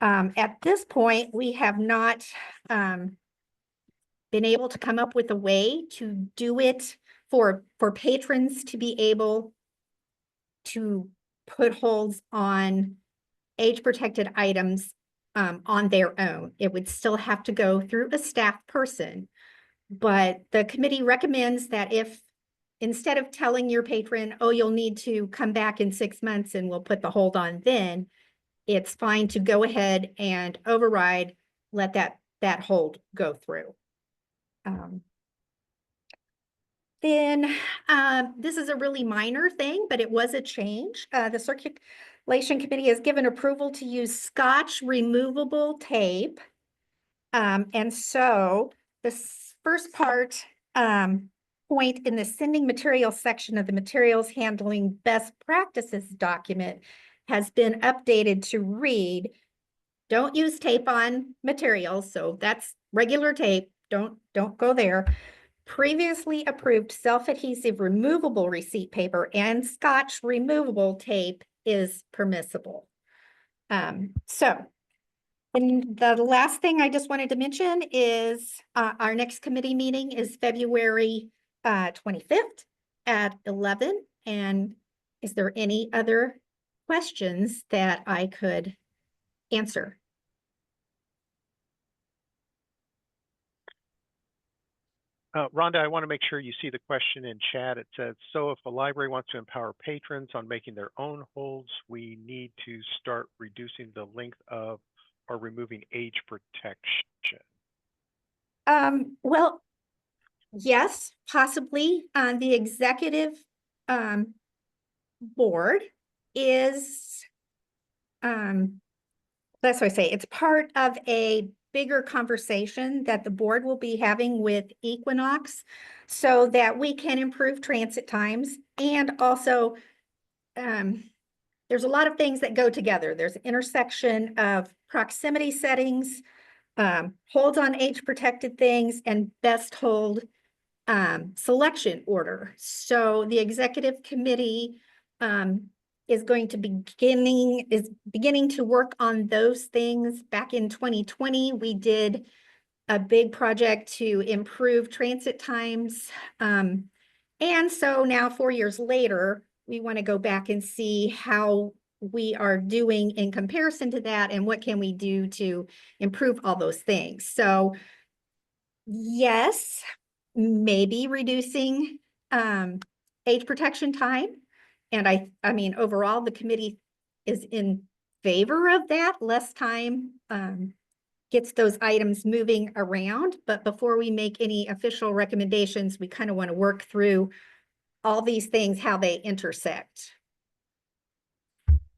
Speaker 10: At this point, we have not been able to come up with a way to do it for patrons to be able to put holds on age protected items on their own. It would still have to go through a staff person, but the committee recommends that if instead of telling your patron, oh, you'll need to come back in 6 months and we'll put the hold on then, it's fine to go ahead and override, let that hold go through. Then this is a really minor thing, but it was a change. The Circulation Committee has given approval to use Scotch removable tape. And so this first part point in the sending materials section of the materials handling best practices document has been updated to read, don't use tape on materials, so that's regular tape. Don't go there. Previously approved self-adhesive removable receipt paper and Scotch removable tape is permissible. So, and the last thing I just wanted to mention is our next committee meeting is February 25th at 11. And is there any other questions that I could answer?
Speaker 2: Rhonda, I want to make sure you see the question in chat. It says, so if a library wants to empower patrons on making their own holds, we need to start reducing the length of or removing age protection.
Speaker 10: Well, yes, possibly. The executive board is, that's what I say, it's part of a bigger conversation that the board will be having with Equinox so that we can improve transit times. And also, there's a lot of things that go together. There's an intersection of proximity settings, holds on age protected things, and best hold selection order. So the executive committee is beginning to work on those things. Back in 2020, we did a big project to improve transit times. And so now 4 years later, we want to go back and see how we are doing in comparison to that and what can we do to improve all those things. So yes, maybe reducing age protection time. And I mean, overall, the committee is in favor of that. Less time gets those items moving around. But before we make any official recommendations, we kind of want to work through all these things, how they intersect.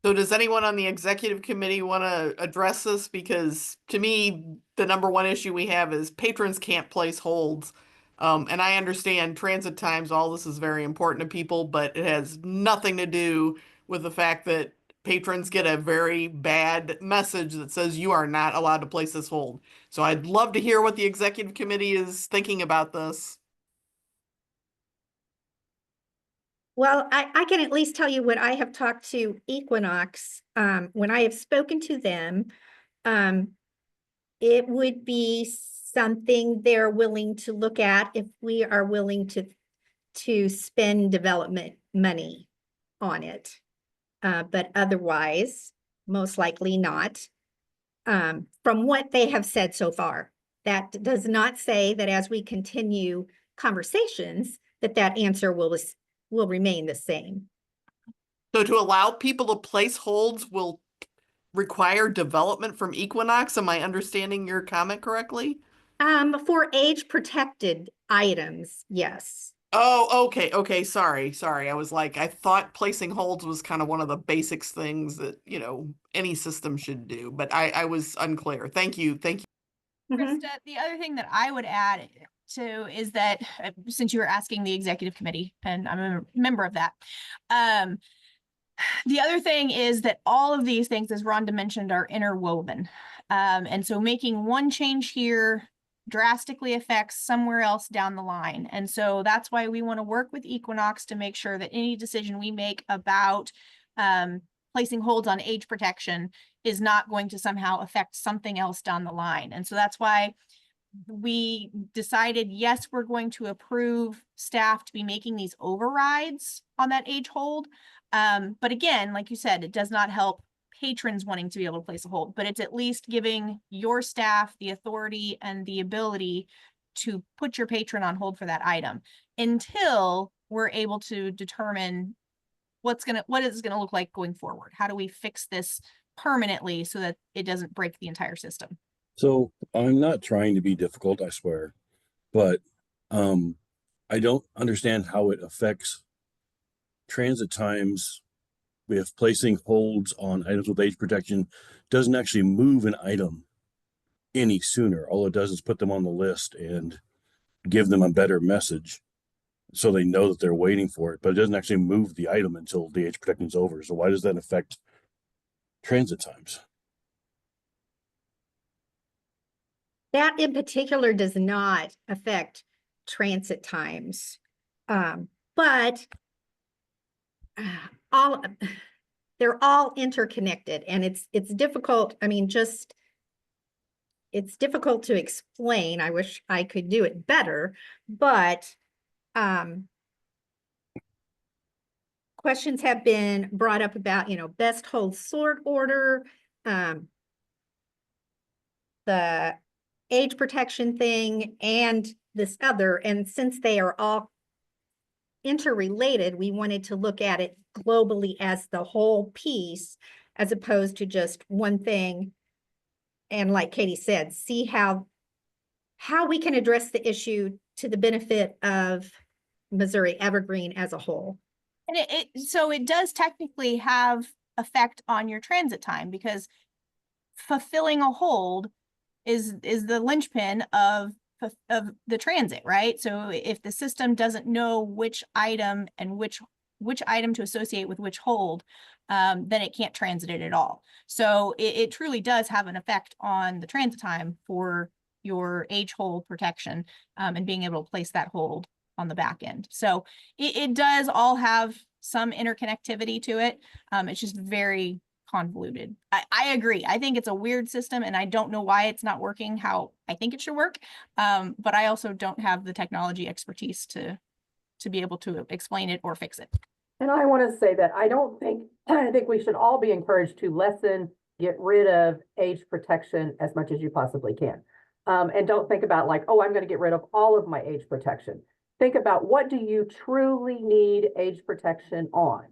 Speaker 6: So does anyone on the executive committee want to address this? Because to me, the number one issue we have is patrons can't place holds. And I understand transit times, all this is very important to people, but it has nothing to do with the fact that patrons get a very bad message that says you are not allowed to place this hold. So I'd love to hear what the executive committee is thinking about this.
Speaker 10: Well, I can at least tell you what I have talked to Equinox. When I have spoken to them, it would be something they're willing to look at if we are willing to spend development money on it. But otherwise, most likely not. From what they have said so far, that does not say that as we continue conversations, that answer will remain the same.
Speaker 6: So to allow people to place holds will require development from Equinox. Am I understanding your comment correctly?
Speaker 10: For age protected items, yes.
Speaker 6: Oh, okay. Sorry. I was like, I thought placing holds was kind of one of the basics things that, you know, any system should do, but I was unclear. Thank you.
Speaker 10: Mhm.
Speaker 11: Krista, the other thing that I would add to is that since you were asking the executive committee, and I'm a member of that, the other thing is that all of these things, as Rhonda mentioned, are interwoven. And so making one change here drastically affects somewhere else down the line. And so that's why we want to work with Equinox to make sure that any decision we make about placing holds on age protection is not going to somehow affect something else down the line. And so that's why we decided, yes, we're going to approve staff to be making these overrides on that age hold. But again, like you said, it does not help patrons wanting to be able to place a hold, but it's at least giving your staff the authority and the ability to put your patron on hold for that item until we're able to determine what is going to look like going forward. How do we fix this permanently so that it doesn't break the entire system?
Speaker 9: So I'm not trying to be difficult, I swear, but I don't understand how it affects transit times. If placing holds on items with age protection doesn't actually move an item any sooner. All it does is put them on the list and give them a better message so they know that they're waiting for it, but it doesn't actually move the item until the age protection is over. So why does that affect transit times?
Speaker 10: That in particular does not affect transit times. But all they're all interconnected, and it's difficult. I mean, just it's difficult to explain. I wish I could do it better, but questions have been brought up about, best hold sort order, the age protection thing, and this other. And since they are all interrelated, we wanted to look at it globally as the whole piece, as opposed to just one thing. And like Katie said, see how we can address the issue to the benefit of Missouri Evergreen as a whole.
Speaker 11: And so it does technically have effect on your transit time, because fulfilling a hold is the linchpin of the transit, right? So if the system doesn't know which item and which item to associate with which hold, then it can't transit it at all. So it truly does have an effect on the transit time for your age hold protection, and being able to place that hold on the back end. So it does all have some interconnectivity to it. It's just very convoluted. I agree. I think it's a weird system, and I don't know why it's not working how I think it should work. But I also don't have the technology expertise to be able to explain it or fix it.
Speaker 5: And I want to say that I think we should all be encouraged to get rid of age protection as much as you possibly can. And don't think about like, oh, I'm going to get rid of all of my age protection. Think about, what do you truly need age protection on?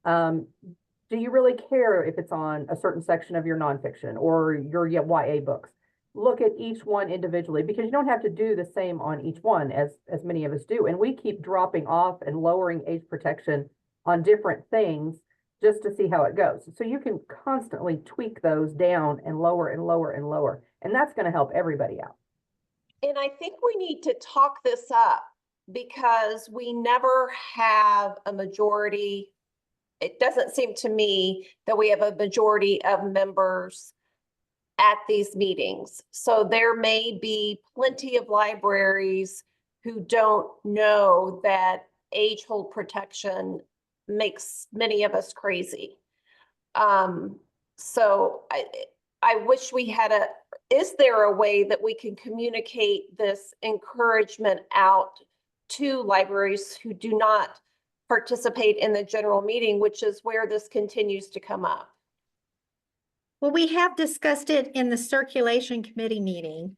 Speaker 5: Do you really care if it's on a certain section of your nonfiction or your YA books? Look at each one individually, because you don't have to do the same on each one as many of us do. And we keep dropping off and lowering age protection on different things just to see how it goes. So you can constantly tweak those down and lower and lower and lower. And that's going to help everybody out.
Speaker 7: And I think we need to talk this up, because we never have a majority. It doesn't seem to me that we have a majority of members at these meetings. So there may be plenty of libraries who don't know that age hold protection makes many of us crazy. So I wish we had is there a way that we can communicate this encouragement out to libraries who do not participate in the general meeting, which is where this continues to come up?
Speaker 10: Well, we have discussed it in the circulation committee meeting.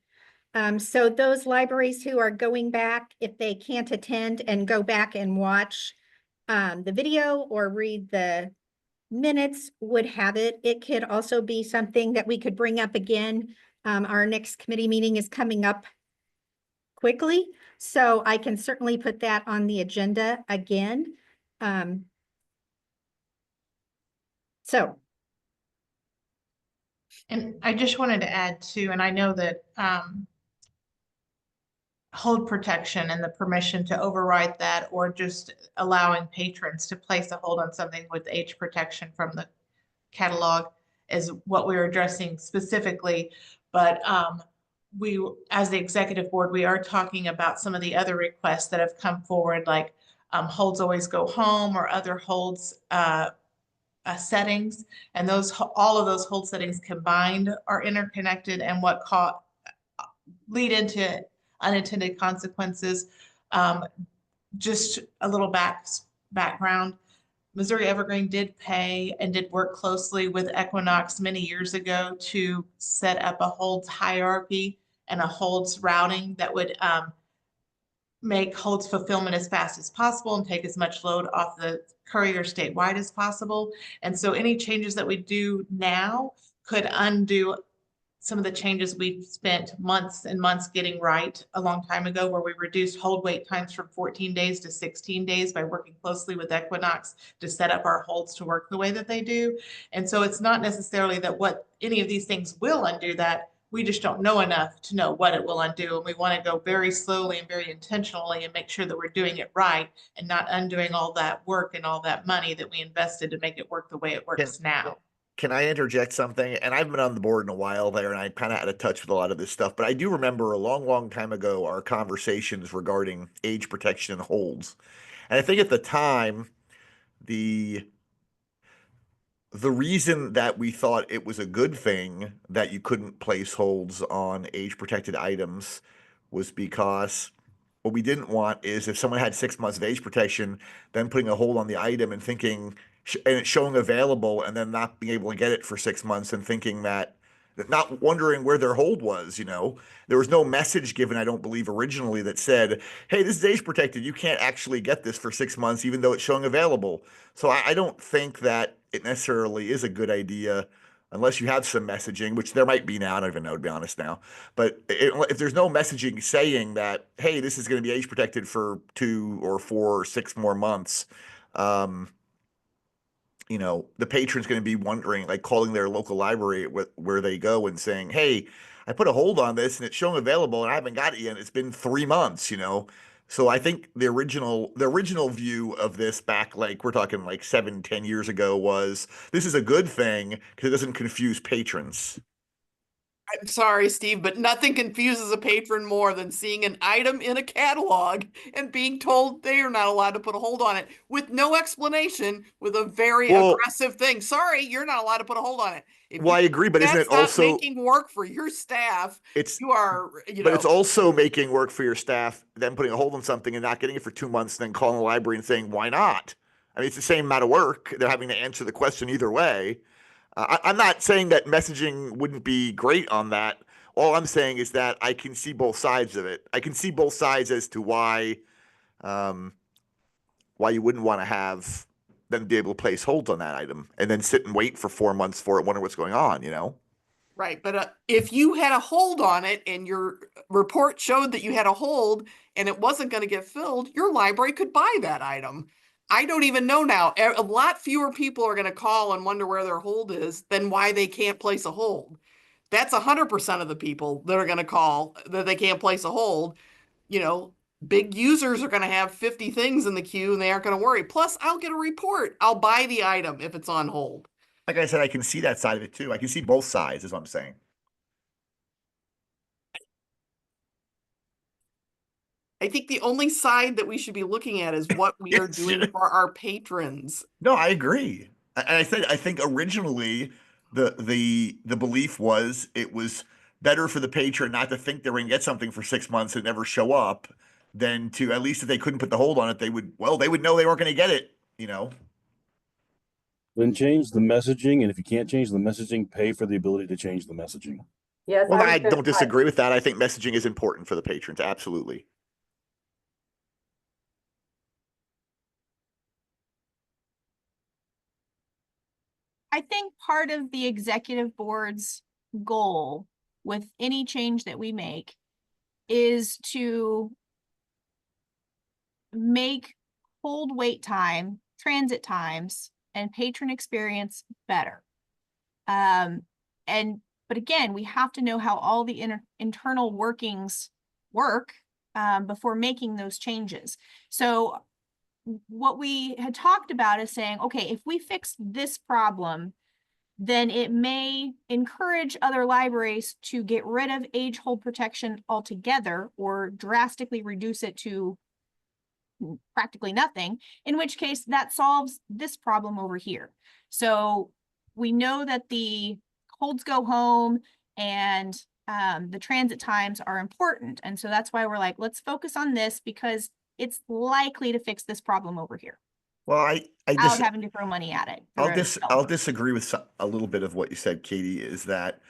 Speaker 10: So those libraries who are going back, if they can't attend, and go back and watch the video or read the minutes, would have it. It could also be something that we could bring up again. Our next committee meeting is coming up quickly, so I can certainly put that on the agenda again.
Speaker 8: And I just wanted to add too, and I know that hold protection and the permission to override that, or just allowing patrons to place a hold on something with age protection from the catalog, is what we're addressing specifically. But we, as the executive board, we are talking about some of the other requests that have come forward, like holds always go home, or other holds settings, and all of those hold settings combined are interconnected, and what lead into unintended consequences. Just a little background. Missouri Evergreen did pay and did work closely with Equinox many years ago to set up a holds hierarchy and a holds routing that would make holds fulfillment as fast as possible and take as much load off the courier statewide as possible. And so any changes that we do now could undo some of the changes we've spent months and months getting right a long time ago, where we reduced hold wait times from 14 days to 16 days by working closely with Equinox to set up our holds to work the way that they do. And so it's not necessarily that any of these things will undo that. We just don't know enough to know what it will undo. And we want to go very slowly and very intentionally and make sure that we're doing it right and not undoing all that work and all that money that we invested to make it work the way it works now.
Speaker 4: Can I interject something? And I've been on the board in a while there, and I kind of out of touch with a lot of this stuff. But I do remember a long, long time ago our conversations regarding age protection and holds. And I think at the time, the reason that we thought it was a good thing that you couldn't place holds on age protected items was because what we didn't want is if someone had 6 months of age protection, then putting a hold on the item and thinking, and it's showing available and then not being able to get it for 6 months and thinking that, not wondering where their hold was, There was no message given, I don't believe, originally that said, hey, this is age protected. You can't actually get this for 6 months, even though it's showing available. So I don't think that it necessarily is a good idea unless you have some messaging, which there might be now. I don't even know, to be honest now. But if there's no messaging saying that, hey, this is going to be age protected for 2 or 4 or 6 more months, the patron's going to be wondering, like calling their local library where they go and saying, hey, I put a hold on this and it's showing available and I haven't got it yet. It's been 3 months, So I think the original view of this back, like we're talking like 7-10 years ago, was this is a good thing because it doesn't confuse patrons.
Speaker 6: I'm sorry, Steve, but nothing confuses a patron more than seeing an item in a catalog and being told they are not allowed to put a hold on it with no explanation, with a very aggressive thing. Sorry, you're not allowed to put a hold on it.
Speaker 4: Well, I agree, but isn't it also
Speaker 6: making work for your staff?
Speaker 4: But
Speaker 6: it's
Speaker 4: also making work for your staff, then putting a hold on something and not getting it for 2 months, and then calling the library and saying, why not? I mean, it's the same amount of work. They're having to answer the question either way. I'm not saying that messaging wouldn't be great on that. All I'm saying is that I can see both sides of it. I can see both sides as to why you wouldn't want to have them be able to place holds on that item and then sit and wait for 4 months for it, wonder what's going on,
Speaker 6: Right, but if you had a hold on it and your report showed that you had a hold and it wasn't going to get filled, your library could buy that item. I don't even know now. A lot fewer people are going to call and wonder where their hold is than why they can't place a hold. That's 100% of the people that are going to call that they can't place a hold. Big users are going to have 50 things in the queue and they aren't going to worry. Plus, I'll get a report. I'll buy the item if it's on hold.
Speaker 4: Like I said, I can see that side of it too. I can see both sides, is what I'm saying.
Speaker 6: I think the only side that we should be looking at is what we are doing for our patrons.
Speaker 4: No, I agree. And I think originally the belief was it was better for the patron not to think they were going to get something for 6 months and never show up than to, at least if they couldn't put the hold on it, they would know they weren't going to get it,
Speaker 9: Then change the messaging, and if you can't change the messaging, pay for the ability to change the messaging.
Speaker 5: Yes.
Speaker 4: Well, I don't disagree with that. I think messaging is important for the patrons. Absolutely.
Speaker 11: I think part of the executive board's goal with any change that we make is to make hold wait time, transit times, and patron experience better. But again, we have to know how all the internal workings work before making those changes. So what we had talked about is saying, okay, if we fix this problem, then it may encourage other libraries to get rid of age hold protection altogether or drastically reduce it to practically nothing, in which case that solves this problem over here. So we know that the holds go home and the transit times are important. And so that's why we're like, let's focus on this because it's likely to fix this problem over here.
Speaker 4: Well, I
Speaker 11: without having to throw money at it.
Speaker 4: I'll disagree with a little bit of what you said, Katie, is that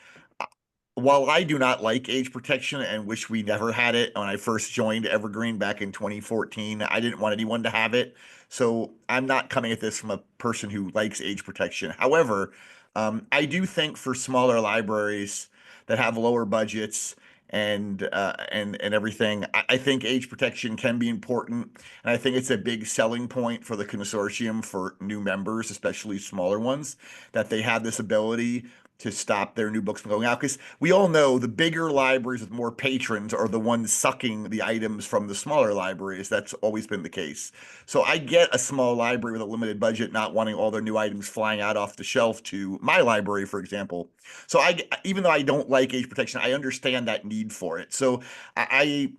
Speaker 4: while I do not like age protection and wish we never had it when I first joined Evergreen back in 2014, I didn't want anyone to have it. So I'm not coming at this from a person who likes age protection. However, I do think for smaller libraries that have lower budgets and everything, I think age protection can be important, and I think it's a big selling point for the consortium for new members, especially smaller ones, that they have this ability to stop their new books from going out, because we all know the bigger libraries with more patrons are the ones sucking the items from the smaller libraries. That's always been the case. So I get a small library with a limited budget not wanting all their new items flying out off the shelf to my library, for example. So even though I don't like age protection, I understand that need for it. So I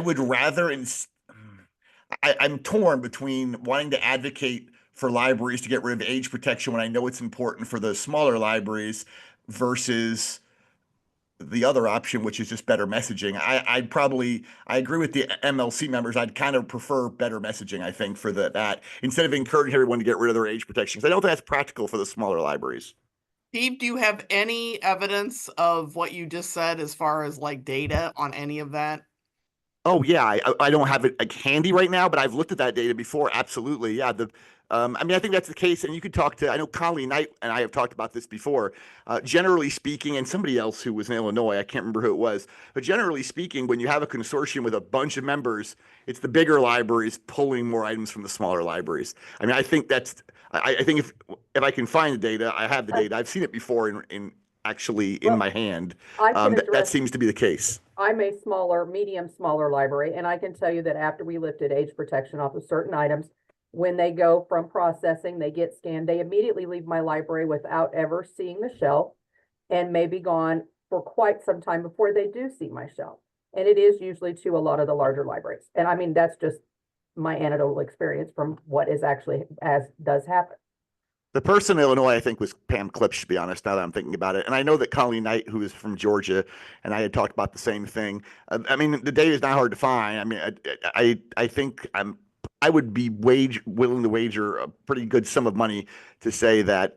Speaker 4: would rather, I'm torn between wanting to advocate for libraries to get rid of age protection when I know it's important for the smaller libraries versus the other option, which is just better messaging. I agree with the MLC members. I'd kind of prefer better messaging, I think, for that instead of encouraging everyone to get rid of their age protections. I don't think that's practical for the smaller libraries.
Speaker 6: Steve, do you have any evidence of what you just said as far as like data on any of that?
Speaker 4: Oh yeah, I don't have it like handy right now, but I've looked at that data before. Absolutely, yeah. I mean, I think that's the case, and you could talk to. I know Colleen Knight and I have talked about this before. Generally speaking, and somebody else who was in Illinois, I can't remember who it was, but generally speaking, when you have a consortium with a bunch of members, it's the bigger libraries pulling more items from the smaller libraries. I mean, I think that's. I think if I can find the data, I have the data. I've seen it before in my hand. That seems to be the case.
Speaker 5: I'm a smaller library, and I can tell you that after we lifted age protection off of certain items, when they go from processing, they get scanned, they immediately leave my library without ever seeing the shelf and may be gone for quite some time before they do see my shelf. And it is usually to a lot of the larger libraries. And I mean, that's just my anecdotal experience from what is actually does happen.
Speaker 4: The person in Illinois, I think, was Pam Klipsch, to be honest, now that I'm thinking about it. And I know that Colleen Knight, who is from Georgia, and I had talked about the same thing. I mean, the data is not hard to find. I mean, I think I would be willing to wager a pretty good sum of money to say that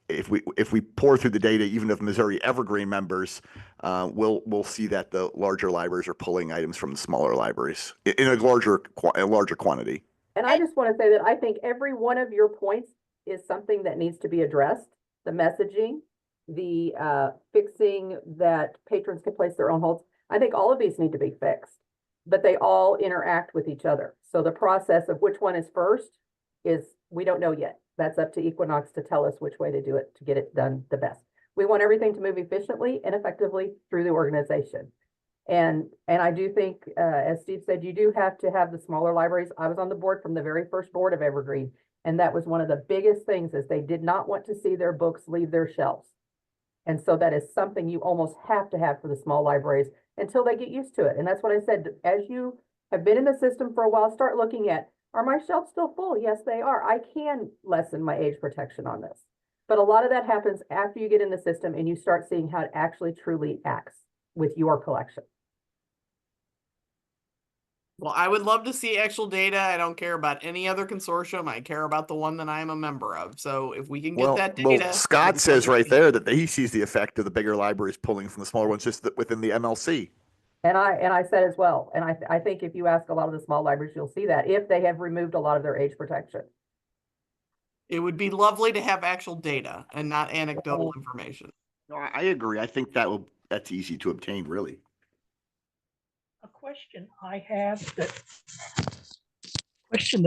Speaker 4: if we pour through the data, even of Missouri Evergreen members, we'll see that the larger libraries are pulling items from the smaller libraries in a larger quantity.
Speaker 5: And I just want to say that I think every one of your points is something that needs to be addressed. The messaging, the fixing that patrons can place their own holds. I think all of these need to be fixed, but they all interact with each other. So the process of which one is first we don't know yet. That's up to Equinox to tell us which way to do it to get it done the best. We want everything to move efficiently and effectively through the organization. And I do think, as Steve said, you do have to have the smaller libraries. I was on the board from the very first board of Evergreen. And that was one of the biggest things is they did not want to see their books leave their shelves. And so that is something you almost have to have for the small libraries until they get used to it. And that's what I said, as you have been in the system for a while, start looking at, are my shelves still full? Yes, they are. I can lessen my age protection on this. But a lot of that happens after you get in the system and you start seeing how it actually truly acts with your collection.
Speaker 6: Well, I would love to see actual data. I don't care about any other consortium. I care about the one that I am a member of. So if we can get that data.
Speaker 4: Well, Scott says right there that he sees the effect of the bigger libraries pulling from the smaller ones just within the MLC.
Speaker 5: And I said as well. And I think if you ask a lot of the small libraries, you'll see that if they have removed a lot of their age protection.
Speaker 6: It would be lovely to have actual data and not anecdotal information.
Speaker 4: No, I agree. I think that's easy to obtain, really.
Speaker 12: A question that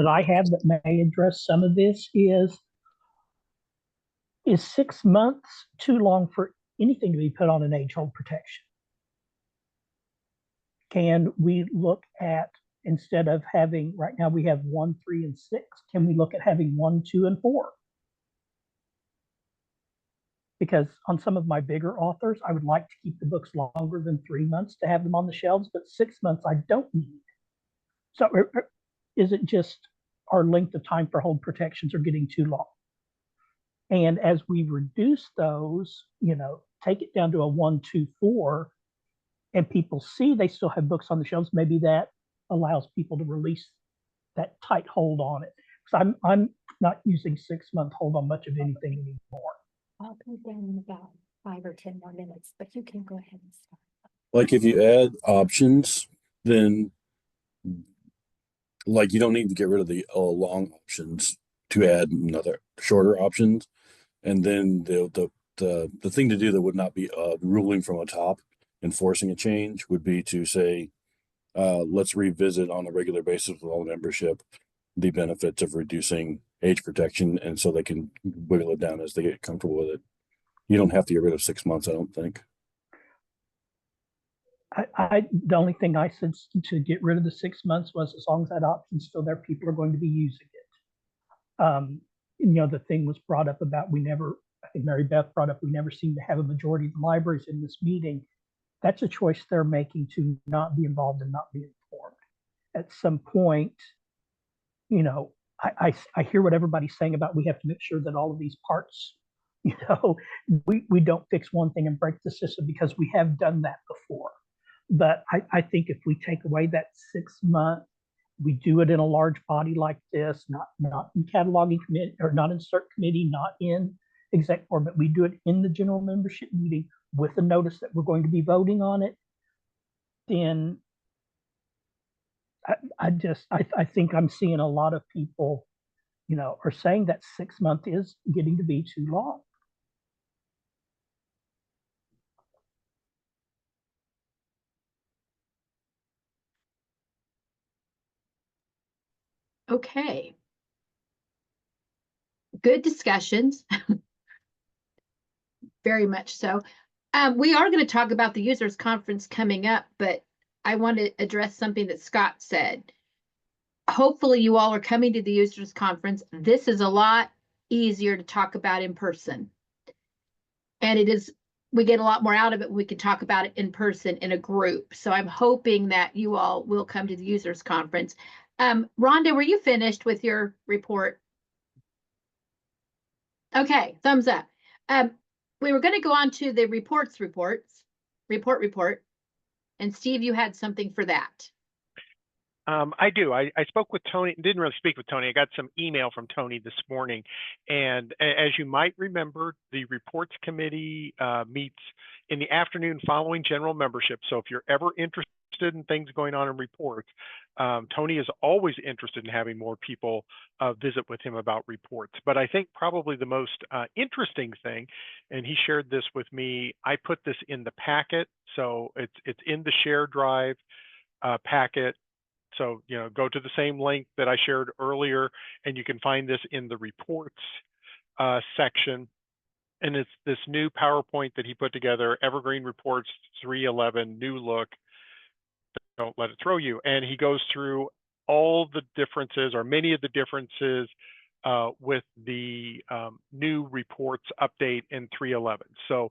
Speaker 12: I have that may address some of this is 6 months too long for anything to be put on an age hold protection? Can we look at, instead of having, right now we have 1, 3, and 6, can we look at having 1, 2, and 4? Because on some of my bigger authors, I would like to keep the books longer than 3 months to have them on the shelves, but 6 months I don't need. So is it just our length of time for hold protections are getting too long? And as we reduce those, take it down to a 1, 2, 4, and people see they still have books on the shelves, maybe that allows people to release that tight hold on it. Because I'm not using 6 month hold on much of anything anymore.
Speaker 10: I'll be down in about 5 or 10 more minutes, but you can go ahead and start.
Speaker 9: Like if you add options, then like you don't need to get rid of the long options to add another shorter options. And then the thing to do that would not be ruling from a top and forcing a change would be to say, let's revisit on a regular basis with all membership the benefits of reducing age protection, and so they can wiggle it down as they get comfortable with it. You don't have to get rid of 6 months, I don't think.
Speaker 12: The only thing I said to get rid of the 6 months was as long as that option's still there, people are going to be using it. The thing was brought up about I think Mary Beth brought up, we never seem to have a majority of the libraries in this meeting. That's a choice they're making to not be involved and not be informed. At some point, I hear what everybody's saying about we have to make sure that all of these parts, we don't fix one thing and break the system, because we have done that before. But I think if we take away that 6 month, we do it in a large body like this, not in cataloging committee, or not in CERC committee, not in exec board, but we do it in the general membership meeting with a notice that we're going to be voting on it, then I think I'm seeing a lot of people, are saying that 6 month is getting to be too long.
Speaker 1: Okay. Good discussions. Very much so. We are going to talk about the users conference coming up, but I want to address something that Scott said. Hopefully you all are coming to the users conference. This is a lot easier to talk about in person. And we get a lot more out of it when we can talk about it in person in a group. So I'm hoping that you all will come to the users conference. Rhonda, were you finished with your report? Okay, thumbs up. We were going to go on to the report. And Steve, you had something for that.
Speaker 2: I do. I spoke with Tony, didn't really speak with Tony. I got some email from Tony this morning. And as you might remember, the reports committee meets in the afternoon following general membership. So if you're ever interested in things going on in reports, Tony is always interested in having more people visit with him about reports. But I think probably the most interesting thing, and he shared this with me, I put this in the packet. So it's in the share drive packet. So, go to the same link that I shared earlier, and you can find this in the reports section. And it's this new PowerPoint that he put together, Evergreen Reports 311, new look. Don't let it throw you. And he goes through all the differences, or many of the differences, with the new reports update in 311. So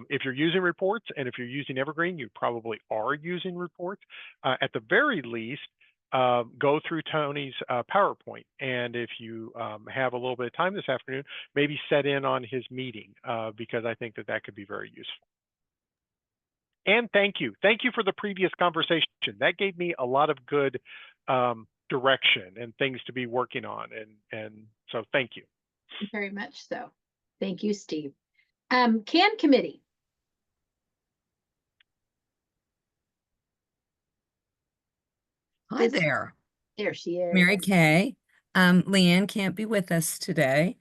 Speaker 2: if you're using reports, and if you're using Evergreen, you probably are using reports. At the very least, go through Tony's PowerPoint. And if you have a little bit of time this afternoon, maybe set in on his meeting, because I think that could be very useful. And thank you for the previous conversation. That gave me a lot of good direction and things to be working on. And so thank you.
Speaker 1: Very much so. Thank you, Steve. CAN committee.
Speaker 13: Hi there.
Speaker 1: There she is.
Speaker 13: Mary Kay. Leanne can't be with us today.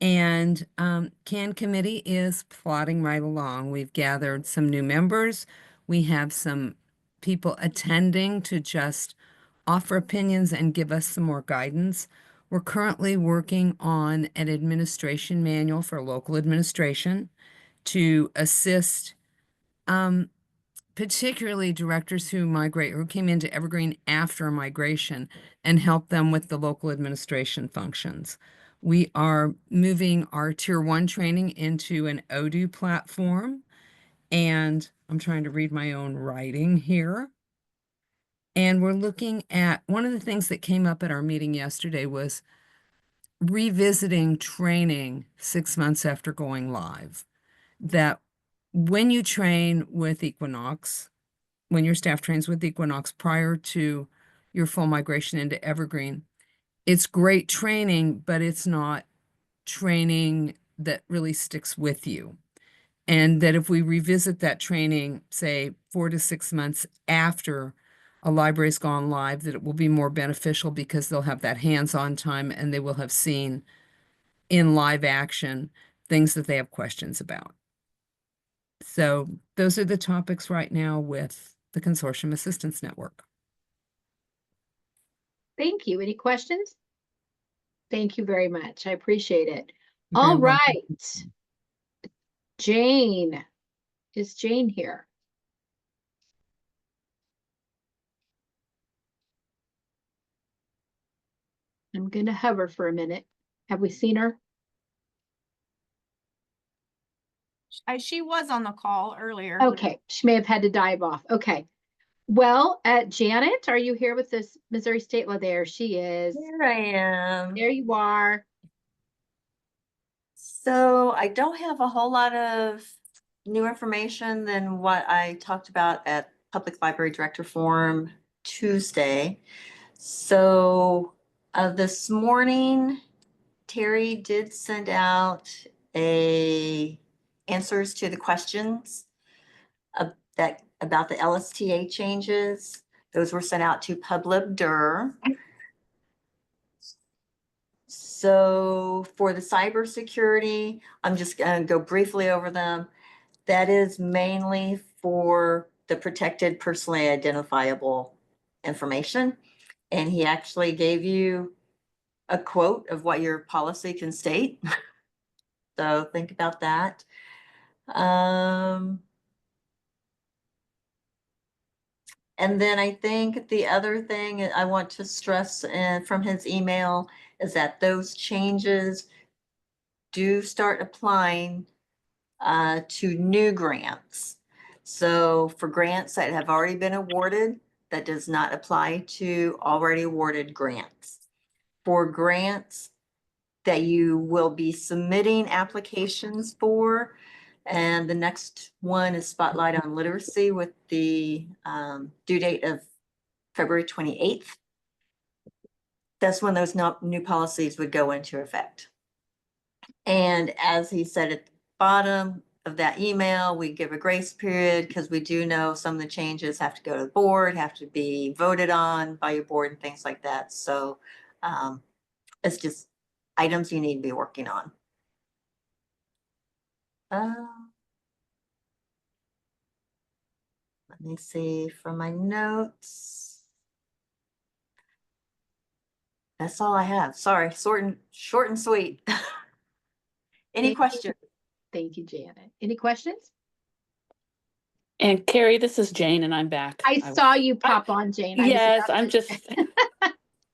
Speaker 13: And CAN committee is plodding right along. We've gathered some new members. We have some people attending to just offer opinions and give us some more guidance. We're currently working on an administration manual for local administration to assist particularly directors who came into Evergreen after a migration, and help them with the local administration functions. We are moving our Tier 1 training into an Odoo platform, and I'm trying to read my own writing here. And we're looking at, one of the things that came up at our meeting yesterday was revisiting training 6 months after going live. That when you train with Equinox, when your staff trains with Equinox prior to your full migration into Evergreen, it's great training, but it's not training that really sticks with you. And that if we revisit that training, say 4 to 6 months after a library's gone live, that it will be more beneficial because they'll have that hands-on time and they will have seen in live action things that they have questions about. So those are the topics right now with the Consortium Assistance Network.
Speaker 1: Thank you. Any questions? Thank you very much. I appreciate it.
Speaker 13: You're
Speaker 1: All
Speaker 13: very welcome.
Speaker 1: right. Jane. Is Jane here? I'm gonna hover for a minute. Have we seen her?
Speaker 11: She was on the call earlier.
Speaker 1: Okay, she may have had to dive off. Okay. Well, Janet, are you here with this Missouri State Law? There she is.
Speaker 14: Here I am.
Speaker 1: There you are.
Speaker 14: So I don't have a whole lot of new information than what I talked about at Public Library Director Forum Tuesday. So this morning, Terry did send out answers to the questions about the LSTA changes. Those were sent out to PubLibDir. So for the cybersecurity, I'm just going to go briefly over them. That is mainly for the protected personally identifiable information. And he actually gave you a quote of what your policy can state. So think about that. And then I think the other thing I want to stress from his email is that those changes do start applying to new grants. So for grants that have already been awarded, that does not apply to already awarded grants. For grants that you will be submitting applications for, and the next one is Spotlight on Literacy with the due date of February 28th. That's when those new policies would go into effect. And as he said at the bottom of that email, we give a grace period because we do know some of the changes have to go to the board, have to be voted on by your board and things like that. So it's just items you need to be working on. Let me see from my notes. That's all I have. Sorry, short and sweet. Any questions?
Speaker 1: Thank you, Janet. Any questions?
Speaker 15: And Carrie, this is Jane, and I'm back.
Speaker 1: I saw you pop on, Jane.
Speaker 15: Yes, I'm just.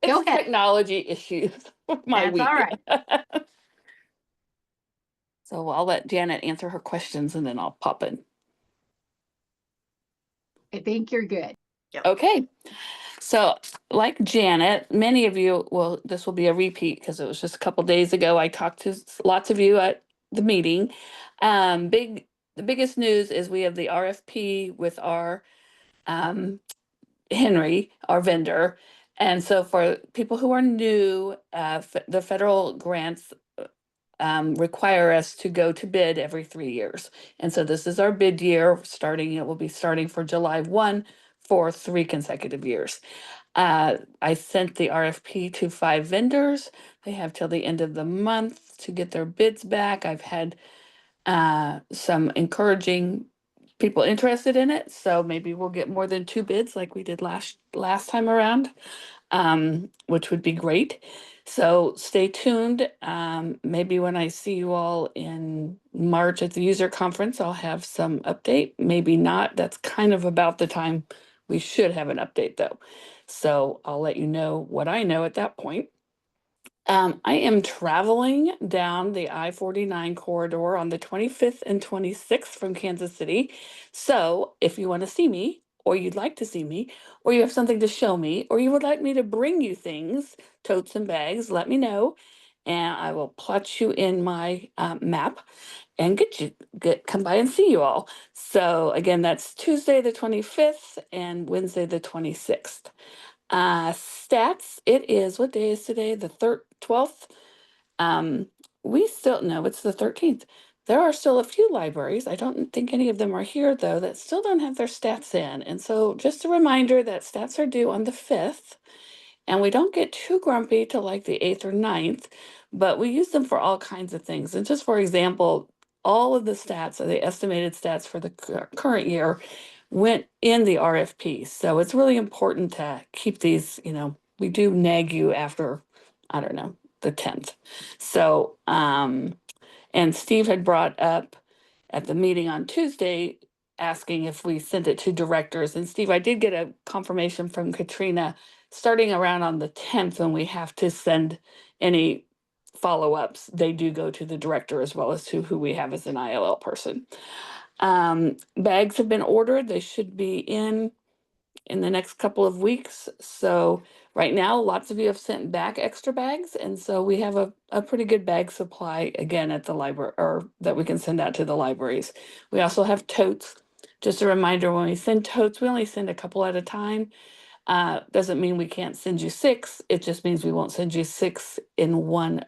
Speaker 1: Go ahead.
Speaker 15: Technology issues with my
Speaker 1: That's
Speaker 15: week.
Speaker 1: all right.
Speaker 15: So I'll let Janet answer her questions, and then I'll pop in.
Speaker 1: I think you're good.
Speaker 15: Okay. So like Janet, many of you this will be a repeat because it was just a couple days ago. I talked to lots of you at the meeting. The biggest news is we have the RFP with our Henry, our vendor. And so for people who are new, the federal grants require us to go to bid every 3 years. And so this is our bid year it will be starting for July 1 for 3 consecutive years. I sent the RFP to 5 vendors. They have till the end of the month to get their bids back. I've had some encouraging people interested in it, so maybe we'll get more than 2 bids like we did last time around, which would be great. So stay tuned. Maybe when I see you all in March at the user conference, I'll have some update. Maybe not. That's kind of about the time we should have an update though. So I'll let you know what I know at that point. I am traveling down the I-49 corridor on the 25th and 26th from Kansas City. So if you want to see me, or you'd like to see me, or you have something to show me, or you would like me to bring you things, totes and bags, let me know. And I will plot you in my map and come by and see you all. So again, that's Tuesday the 25th and Wednesday the 26th. Stats, it is, what day is today? The 12th. We still, no, it's the 13th. There are still a few libraries, I don't think any of them are here though, that still don't have their stats in. And so just a reminder that stats are due on the 5th. And we don't get too grumpy till like the 8th or 9th, but we use them for all kinds of things. And just for example, all of the stats, or the estimated stats for the current year, went in the RFP. So it's really important to keep these, we do nag you after, I don't know, the 10th. So, and Steve had brought up at the meeting on Tuesday asking if we sent it to directors. And Steve, I did get a confirmation from Katrina starting around on the 10th when we have to send any follow-ups. They do go to the director as well as to who we have as an ILL person. Bags have been ordered. They should be in the next couple of weeks. So right now, lots of you have sent back extra bags. And so we have a pretty good bag supply again at the library, or that we can send out to the libraries. We also have totes. Just a reminder, when we send totes, we only send a couple at a time. Doesn't mean we can't send you 6. It just means we won't send you 6 in one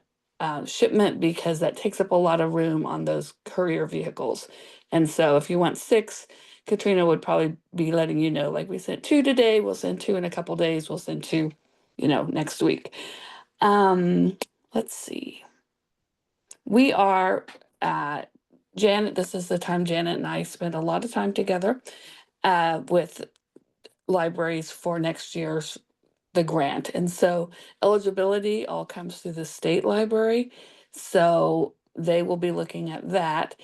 Speaker 15: shipment, because that takes up a lot of room on those courier vehicles. And so if you want 6, Katrina would probably be letting you know, like, we sent 2 today, we'll send 2 in a couple days, we'll send 2, next week. Let's see. We are, Janet, this is the time Janet and I spend a lot of time together with libraries for next year's the grant. And so eligibility all comes through the state library. So they will be looking at that.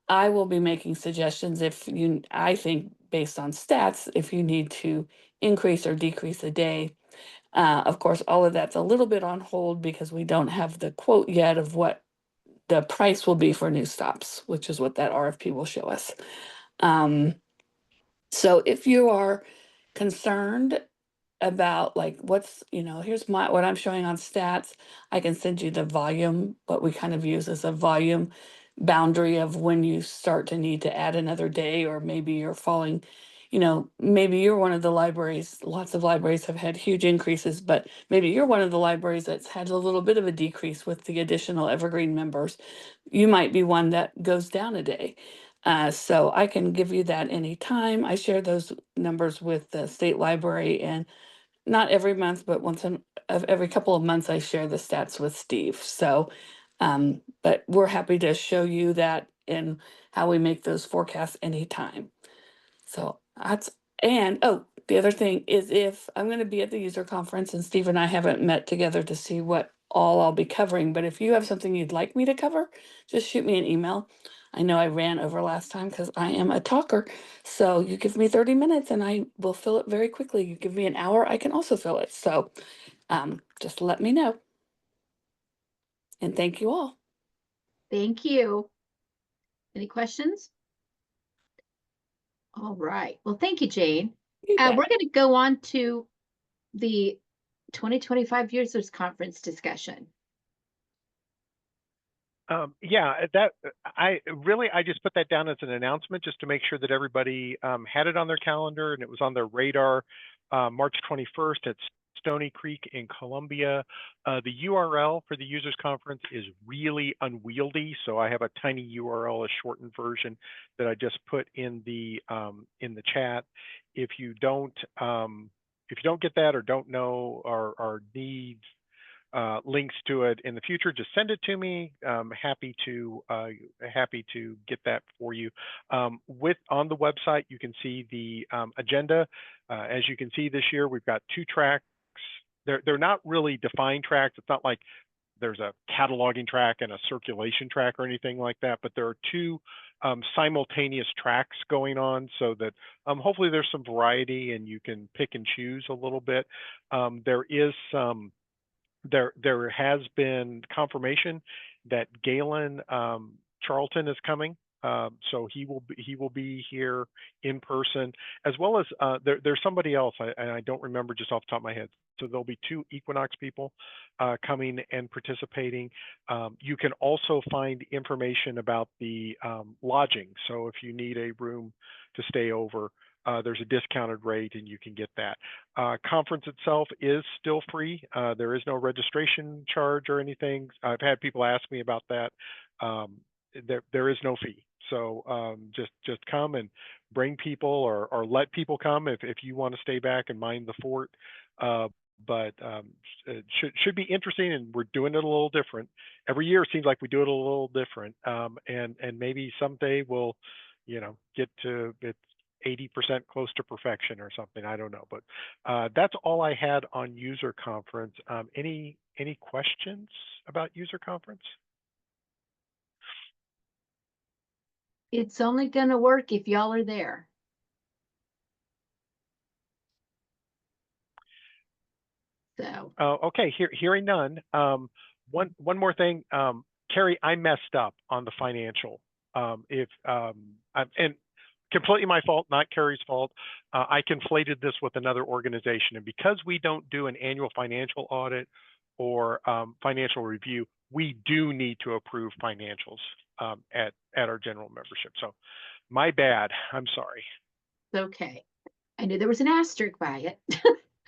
Speaker 15: I will be making suggestions I think based on stats, if you need to increase or decrease a day. Of course, all of that's a little bit on hold because we don't have the quote yet of what the price will be for new stops, which is what that RFP will show us. So if you are concerned about like here's what I'm showing on stats, I can send you the volume, what we kind of use as a volume boundary of when you start to need to add another day, or maybe you're falling, maybe you're one of the libraries, lots of libraries have had huge increases, but maybe you're one of the libraries that's had a little bit of a decrease with the additional Evergreen members. You might be one that goes down a day. So I can give you that anytime. I share those numbers with the state library, and not every month, but every couple of months, I share the stats with Steve. So, but we're happy to show you that in how we make those forecasts anytime. So the other thing is, if I'm going to be at the user conference, and Steve and I haven't met together to see what all I'll be covering, but if you have something you'd like me to cover, just shoot me an email. I know I ran over last time because I am a talker. So you give me 30 minutes and I will fill it very quickly. You give me an hour, I can also fill it. So just let me know. And thank you all.
Speaker 1: Thank you. Any questions? All right. Well, thank you, Jane. We're going to go on to the 2025 Users Conference discussion.
Speaker 2: I just put that down as an announcement just to make sure that everybody had it on their calendar and it was on their radar. March 21st at Stony Creek in Columbia. The URL for the Users Conference is really unwieldy, so I have a tiny URL, a shortened version that I just put in the chat. If you don't get that or don't know or need links to it in the future, just send it to me. Happy to get that for you. On the website, you can see the agenda. As you can see this year, we've got 2 tracks. They're not really defined tracks. It's not like there's a cataloging track and a circulation track or anything like that, but there are 2 simultaneous tracks going on, so that hopefully there's some variety and you can pick and choose a little bit. There has been confirmation that Galen Charlton is coming. So he will be here in person, as well as there's somebody else, and I don't remember just off the top of my head. So there'll be 2 Equinox people coming and participating. You can also find information about the lodging. So if you need a room to stay over, there's a discounted rate and you can get that. Conference itself is still free. There is no registration charge or anything. I've had people ask me about that. There is no fee. So just come and bring people, or let people come if you want to stay back and mind the fort. But it should be interesting, and we're doing it a little different. Every year it seems like we do it a little different. And maybe someday we'll, get to it's 80% close to perfection or something. I don't know, but that's all I had on User Conference. Any questions about User Conference?
Speaker 1: It's only gonna work if y'all are there. So,
Speaker 2: Okay, hearing none. One more thing, Carrie, I messed up on the financial. And completely my fault, not Carrie's fault. I conflated this with another organization, and because we don't do an annual financial audit or financial review, we do need to approve financials at our general membership. So, my bad. I'm sorry.
Speaker 1: it's okay. I knew there was an asterisk by it.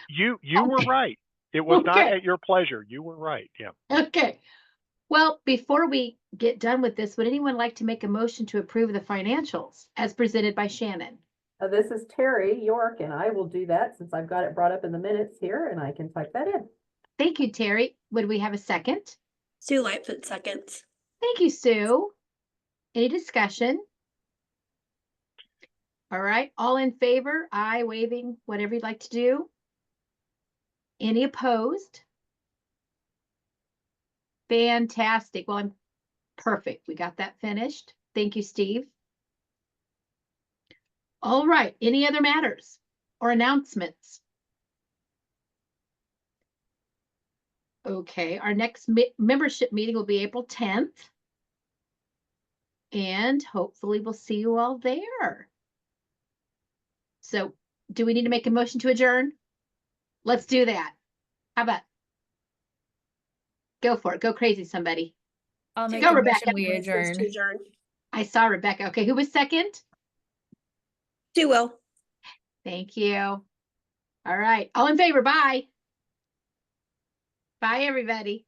Speaker 2: You were right. It was not
Speaker 1: Okay.
Speaker 2: at your pleasure. You were right. Yeah.
Speaker 1: Okay. Well, before we get done with this, would anyone like to make a motion to approve the financials as presented by Shannon?
Speaker 5: This is Terry York, and I will do that since I've got it brought up in the minutes here, and I can type that in.
Speaker 1: Thank you, Terry. Would we have a second?
Speaker 16: Sue Lightfoot seconds.
Speaker 1: Thank you, Sue. Any discussion? All right, all in favor, aye, waving, whatever you'd like to do. Any opposed? Fantastic. Well, I'm perfect. We got that finished. Thank you, Steve. All right, any other matters or announcements? Okay, our next membership meeting will be April 10th. And hopefully we'll see you all there. So do we need to make a motion to adjourn? Let's do that. How about? Go for it. Go crazy, somebody.
Speaker 16: I'll make
Speaker 1: Go,
Speaker 16: a
Speaker 1: Rebecca.
Speaker 16: motion we adjourn.
Speaker 1: I saw Rebecca. Okay, who was second?
Speaker 16: Sue will.
Speaker 1: Thank you. All right. All in favor, bye. Bye, everybody.